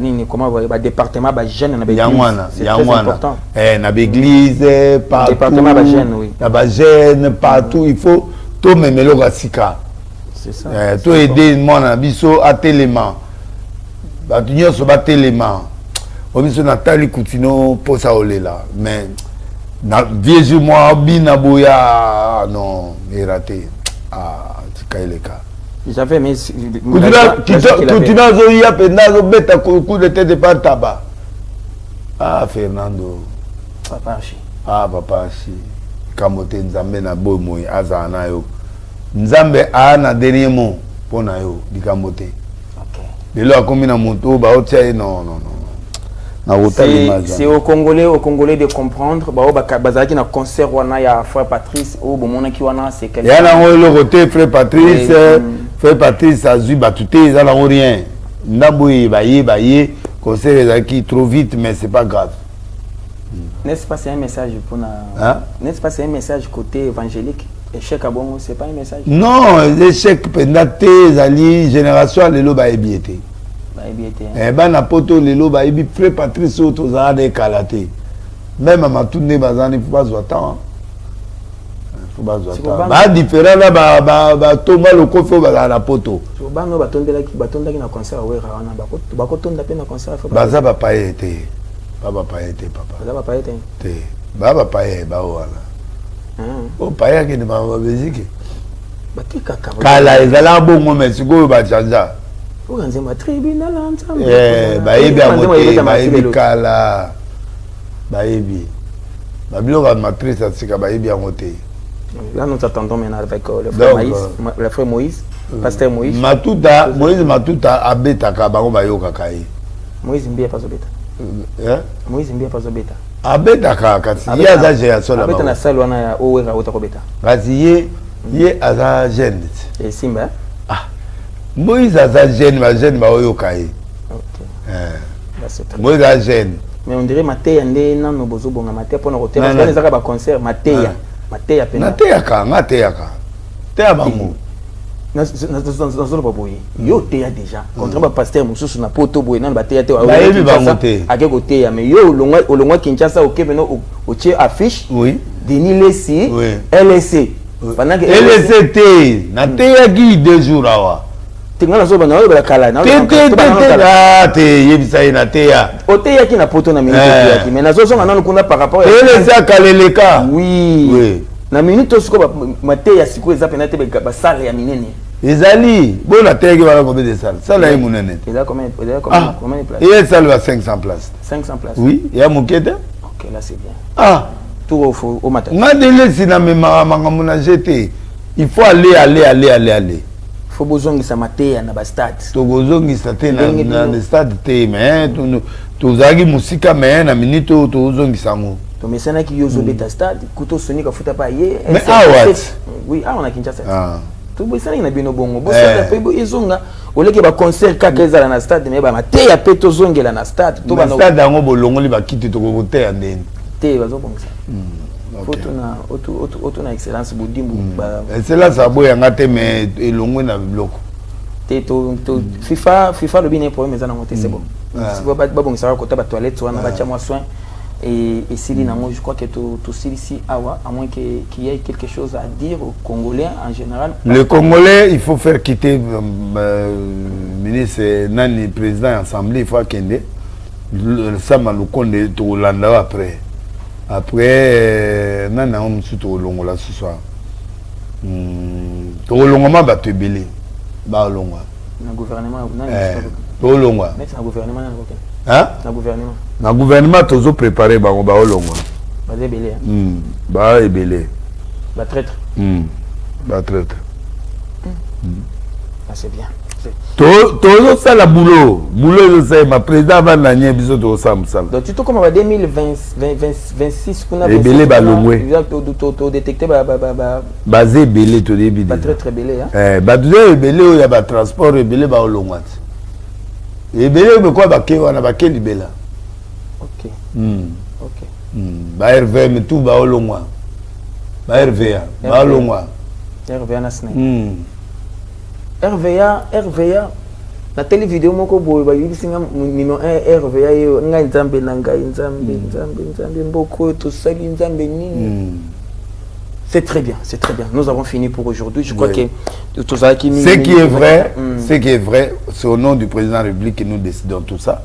nini comment va département ba jeune na l'église. C'est très important. Na l'église partout. Département ba jeune, oui. Na ba jeune partout, il faut tout même le rasika. C'est ça. Tout aider monde na biso à télément. Ba tunyo so ba télément. O biso na tali kutino posa olela, mais na vieux moi bina boya non, il raté. Tika eleka. J'avais mais continue zo ya pendazo beta coup de tête de pantaba. Fernando. Papa chi. Kamote nzambe na boy moy azana yo. Nzambe na dernier mot pona yo dikamote. OK. Lelo akomi na moto ba otia non. C'est aux Congolais de comprendre bazaki na concert wana ya frère Patrice au bomona ki wana c'est quelqu'un. Ya na le côté frère Patrice azui batuté za na rien. Ndaboyi baye concert qui trop vite mais c'est pas grave. N'est-ce pas c'est un message pour na N'est-ce pas c'est un message côté évangélique? Échec à bon c'est pas un message. Non, échec pendaté zali génération lelo ba ebiete. Na poto lelo ba ebi frère Patrice auto za de kalaté. Même ma tourner bazani faut pas zoata. Faut pas zoata. Ba différent là ba tomba le kofo ba na poto. So bango batondaki na concert wera wana ba ko tonda pe na concert fa. Baza ba pa été. Baba pa été papa. Baza ba pa été. Te. Baba pa é ba wala. O pa ya ke de ba musique. Ba tika ka. Kala ezala bongo mais siko ba chanja. Oranzema tribunal ensemble. Baebi amote, baebi kala. Baebi. Babilo la matrice atsika baebi amote. Là nous attendons maintenant avec le frère Moïse, pasteur Moïse. Moïse Matuta abetaka bango bayoka kai. Moïse mbia pas obeta. Moïse mbia pas obeta. Abetaka kati ya za je sola. Abeta na salle wana ya owera utakobeta. Kati ye aza jeune. Et Simba. Moïse a jeune, ma jeune ba oyoka ye. OK. Moïse a jeune. Mais on dirait Mateya ndé nano bozo bonga Mateya pona roter parce que les aka ba concert Mateya pena. Mateya ka. Teya bango. Na zolo baboyi. Yo teya déjà. Contre ba pasteur mususu na poto boyi nano bateya te. Ba yebi bango te. Ake ko teya mais yo olongwa Kinshasa OK beno o tie affiche. Oui. Denis Lessi. LSC. Pendant que LSC te na teya ki 2 jours awa. Tingana zo bana ba kala na te yebisa ina teya oteya ki na poto na minute yaki mais nazo zonga nanu kuna par rapport ele za kaleleka oui na minute siko ba mateya siko eza penate ba salle ya minene ezali bona teki bana combien de salles salle ya munene combien de places et salle va 500 places oui ya mukete OK là c'est bien tout au matin ngadele sina mema mangamuna jeté il faut aller faut bozongisa mateya na ba stade to bozongisa te na stade te mais tozaki musika mais na minute to zongisa ngo to mesana ki yozo beta stade kuto sonika futa pa ye mais what oui on a Kinshasa to bosana na bino bongo bosana pe izonga oleke ba concert kaka ezala na stade mais ba mateya pe to zongela na stade to ba stade ngo bolongoli ba kiti to ko teya ndeni te bazobongisa Auto na excellence budimbu excellence abo yanga te mais elongwe na biloko FIFA le bien est pour mes amis, c'est bon. Si vous avez bon, ça va côté la toilette, soit on va soin. Et si je crois que tout ici, à moins qu'il y ait quelque chose à dire aux Congolais en général. Les Congolais, il faut faire quitter le ministre Nani, président de l'Assemblée, il faut qu'il ça m'a le compte de Hollanda après. Après, Nani a un sous Longo là ce soir. Longo va te belé. Ba Longo. Le gouvernement, Longo. Mais c'est un gouvernement. Hein? Le gouvernement toujours préparé ba Longo. Ba belé. Ba belé. Ba traître. Ba traître. C'est bien. Toujours ça la boulot je sais ma président va n'anier biso to sam. Donc tu comme en 2026 qu'on a belé ba longwe. Exact to détecter basé belé to début. Ba très belé ba belé il y a ba transport belé ba longwa. Et belé mais quoi ba ke wana ba ke libela. OK. Ba RV mais tout ba longwa. Ba RVA ba longwa. RVA na sne. RVA la télé vidéo moko boy ba yibisinga numéro 1 RVA yo nga nzambe nanga nzambe mboko to sali nzambe nini. C'est très bien. Nous avons fini pour aujourd'hui. Je crois que tout ça qui ce qui est vrai, c'est au nom du président de la République que nous décidons tout ça.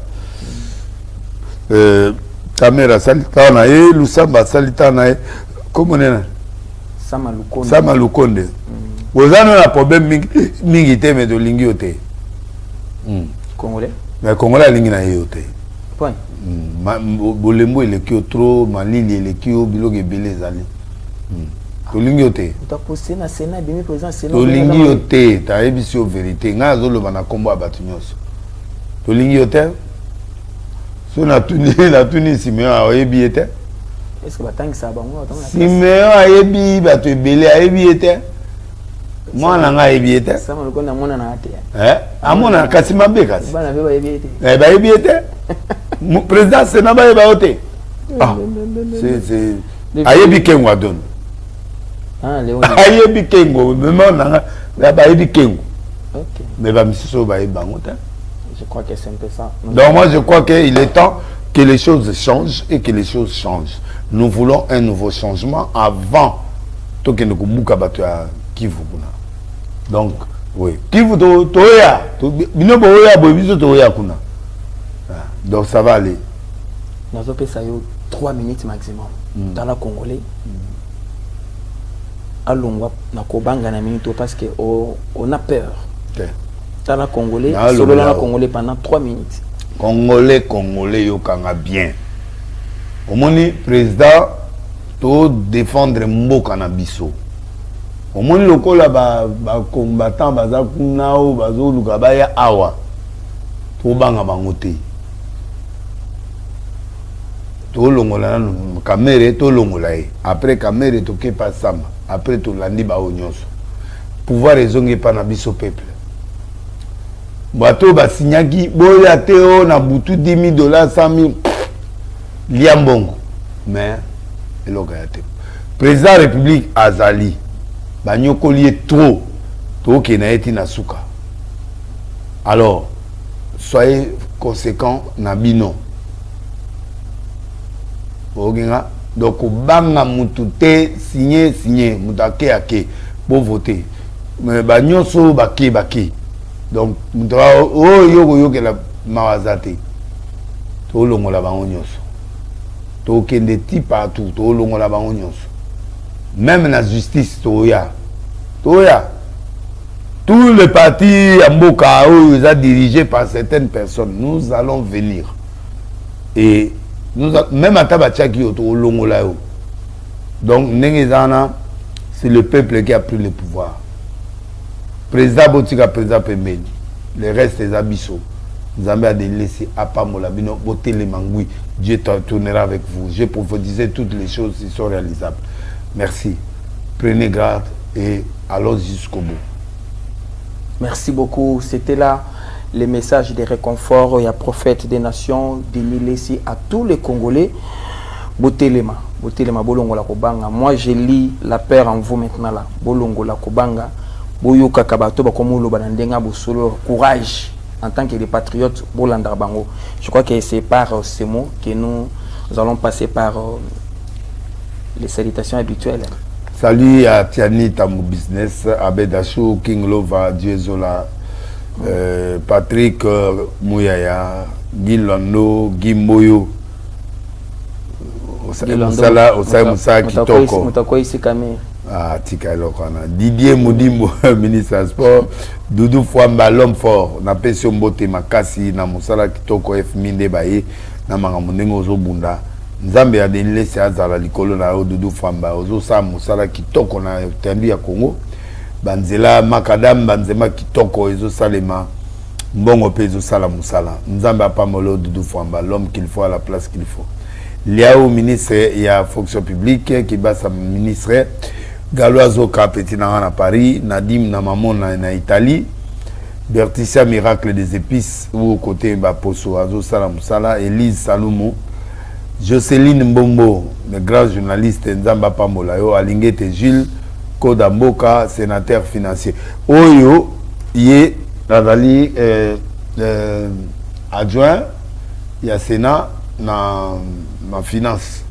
Caméra salita na e Lusamba salita na e comment on est Sama Lukonde. Vous avez un problème mingité mais de lingioté. Congolais. Mais Congolais lingi na yote. Point. Bolembo il est trop malili il est qui au bilogue belé zali. To lingioté. Tu as posté na Sénat bien président Sénat. To lingioté, ta ebisi au vérité. Nga zolo bana kombo abatunyoso. To lingioté. So na tuni Siméon a ebiete. Est-ce que batang ça bango Siméon a ebi bato belé a ebiete. Moi nanga ebiete. Ça me connait mona na ate. Amona kasima be kasi. Bana be ba ebiete. Ba ebiete. Président Sénat ba ebaote. C'est ayebi kengo don. Léon. Ayebi kengo même nanga ba ebi kengo. OK. Mais ba misiso ba ebangote. Je crois que c'est un peu ça. Donc moi je crois qu'il est temps que les choses changent et que les choses changent. Nous voulons un nouveau changement avant tout que nous kubuka bato ya Kivu kuna. Donc oui, Kivu toya, binobo oya bobiso toya kuna. Donc ça va aller. Nous avons fait ça 3 minutes maximum dans la Congolais. Allons na kobanga na minute parce que on a peur. Dans la Congolais, solo dans la Congolais pendant 3 minutes. Congolais yokanga bien. Au moni président to défendre mboka na biso. Au moni lokola ba combattant baza kunao bazo luka baya awa. To banga bangote. To longola na kamere to longola e. Après kamere to ke pa samba. Après to landi ba onyoso. Pouvoir ezonge pa na biso peuple. Bato ba signaki boya teo na butu $10,000 $100,000 liambongo mais elokayate président de la République azali banyokoli trop to kena eti na suka. Alors soyez conséquents na bino ogenga donc banga mutu te signer mutake ake pour voter mais banyoso baki. Donc, yo que la mawazate. To longo la bangonyoso. To kende ti partout, to longo la bangonyoso. Même la justice toya. Tous les partis à Mboka ils sont dirigés par certaines personnes. Nous allons venir. Et même à Tabachaki to longo la yo. Donc Nengezana, c'est le peuple qui a pris le pouvoir. Président Botika, président Pembeni, le reste des abyssos. Nous avons laissé à Pamolabino, botter les mangouis. Dieu tournera avec vous. J'ai prophétisé toutes les choses qui sont réalisables. Merci. Prenez garde et allons jusqu'au bout. Merci beaucoup. C'était là les messages de réconfort et à prophète des nations, Denis Lessi, à tous les Congolais. Botelema, Bolongo la Kobanga. Moi, je lis la peur en vous maintenant là. Bolongo la Kobanga. boyo kakabato ba komo lo bandenga bo solo courage en tant que des patriotes bolanda bango. Je crois que c'est par ces mots que nous allons passer par les salutations habituelles. Salut à Tiani Tamou Business, Abedachou, King Lova, Diezola, Patrick Mouyaya, Guy Lando, Guy Moyo, Moussa Kitoko. Ah, Tika Elokana. Didier Moudimbo, ministre des Sports. Doudou Fouamba, l'homme fort. Na Pesio Mbote Makasi, na Moussala Kitoko F Minde Baye, na Mangamunengo Zobunda. Nzambe a denile se azala likolo na Doudou Fouamba. Ozo sa Moussala Kitoko na Tembi ya Congo. Banzela Makadam, Banzema Kitoko, Ezo Salema. Mbongo pe Ezo Sala Moussala. Nzambe a pas molo Doudou Fouamba, l'homme qu'il faut à la place qu'il faut. Liao ministre il y a fonction publique qui bat sa ministre Galoazo Kapeti na Paris, Nadim na Mamon na Italie, Berticia Miracle des épices ou côté Baposo Azo Salam Sala, Elise Salomo, Jocelyne Mbombo, le grand journaliste Nzamba Pamolayo, Alingete Gilles Kodamboka, sénateur financier. Oyo yé Nadali adjoint il y a Sénat na ma finance.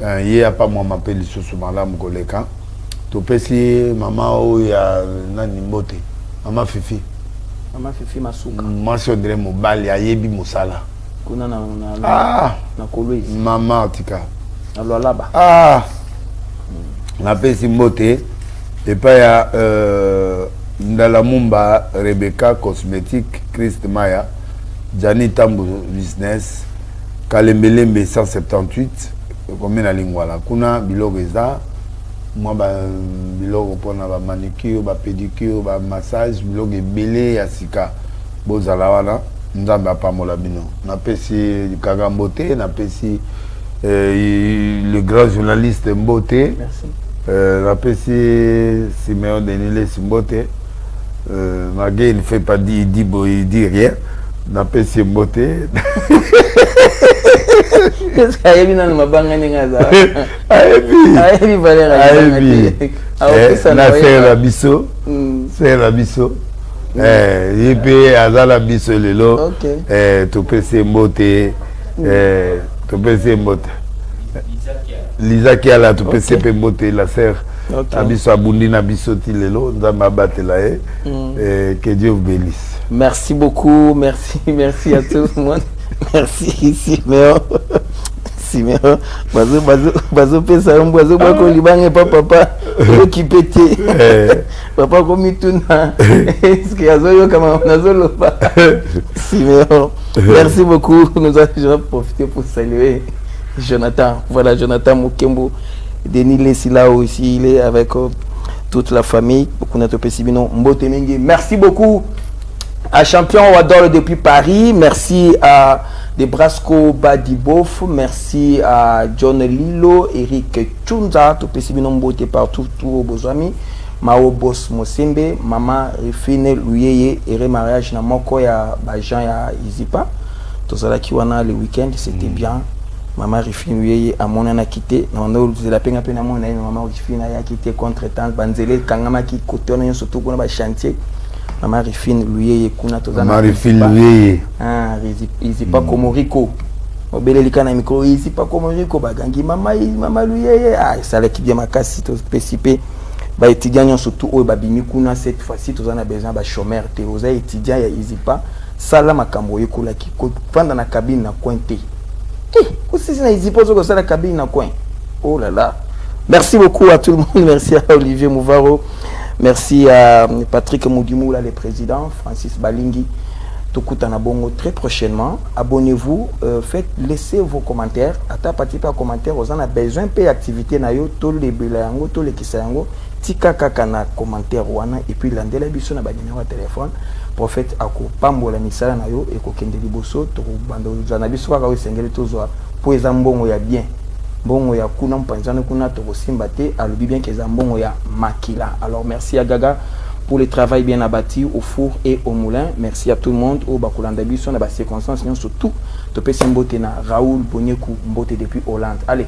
Il y a pas moi m'appelle sous madame Goleka. Tu peux si maman ou ya nani mbote. Maman Fifi. Maman Fifi masuka. Moi je dirais mon bal ya yebi musala. Kuna na Kolwezi. Maman tika. Na laba. Ah. Na pesi mbote. Et pas ya Ndala Mumba Rebecca Cosmétique Christ Maya. Jani Tambo Business. Kalembelembe 178. Combien la ligne voilà kuna biloko eza moi ba biloko pona ba manicure ba pédicure ba massage biloko ebele ya sika bozala wana nzambe apamola bino na pesi Kaka Mbote na pesi le grand journaliste Mbote na pesi Siméon Denile Mbote Magé ne fait pas il dit rien na pesi Mbote. Qu'est-ce qu'il y a dans ma banque n'engaza? Aïe Valérie. C'est la biso. C'est la biso. Il peut avoir la biso le lot. Tu peux se moter. Tu peux se moter. Lisa qui a là, tu peux se moter la sœur. Abiso abundi na biso ti le lot. Nzamba batela que Dieu vous bénisse. Merci beaucoup, merci à tout le monde. Merci Siméon. Siméon. Bazo pesa mbazo bako libange papa qui pété. Papa comme tuna. Est-ce qu'il y a zoyo kama nazolo pas. Siméon. Merci beaucoup. Nous allons profiter pour saluer Jonathan. Voilà Jonathan Mukembo. Denis Lessila aussi, il est avec toute la famille. Merci beaucoup à Champion Wador depuis Paris. Merci à Debrasco Badibof. Merci à John Lilo, Eric Chunza, tout Pesibino Mbote partout, tous vos amis. Mao Boss Mosembe, Maman Rifine Louyeye, Ere mariage na moko ya Bajan ya Izipa. Tout ça là qui wana le week-end, c'était bien. Maman Rifine Louyeye a mon a quitté. Non, non, c'est la peine à peine à mon maman Rifine a quitté contre temps. Banzele Kangama qui côté on surtout qu'on a chantier. Maman Rifine Louyeye kuna tout ça. Maman Rifine Louyeye. Ah, Izipa Komoriko. Obele likana micro Izipa Komoriko bagangi Maman Louyeye. Ah, ça là qui vient ma casse tout spécifié. Bah étudiants surtout au babini kuna cette fois-ci tous on a besoin de chômeur te aux étudiants ya Izipa sala makambo yekola ki pendant na cabine na cointé aussi na Izipa zo sala cabine na coin. Oh là là, merci beaucoup à tout le monde. Merci à Olivier Mouvaro, merci à Patrick Moudimou là, le président Francis Balingi. Tokutana bongo très prochainement. Abonnez-vous, laissez vos commentaires. Ata participer à commentaires, vous en a besoin de activité na yo tous les bilango, tous les kisango. Tika kaka na commentaire wana et puis landela biso na ba numéro de téléphone. Prophète ako pambola misala na yo et ko kende liboso to bando zana biso ka sengeli tozwa po ezambongo ya bien. Bongo ya kuna mpanzana kuna to simba te alobi bien que zambongo ya makila. Alors merci à Gaga pour le travail bien abattu au four et au moulin. Merci à tout le monde au bakulanda biso na ba circonstances surtout to pe mbote na Raoul Bonyekou mbote depuis Hollande. Allez,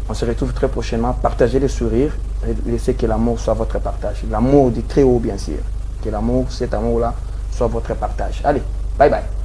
On se retrouve très prochainement. Partagez les sourires et laissez que l'amour soit votre partage. L'amour du très haut, bien sûr. Que l'amour, cet amour-là, soit votre partage. Allez, bye bye.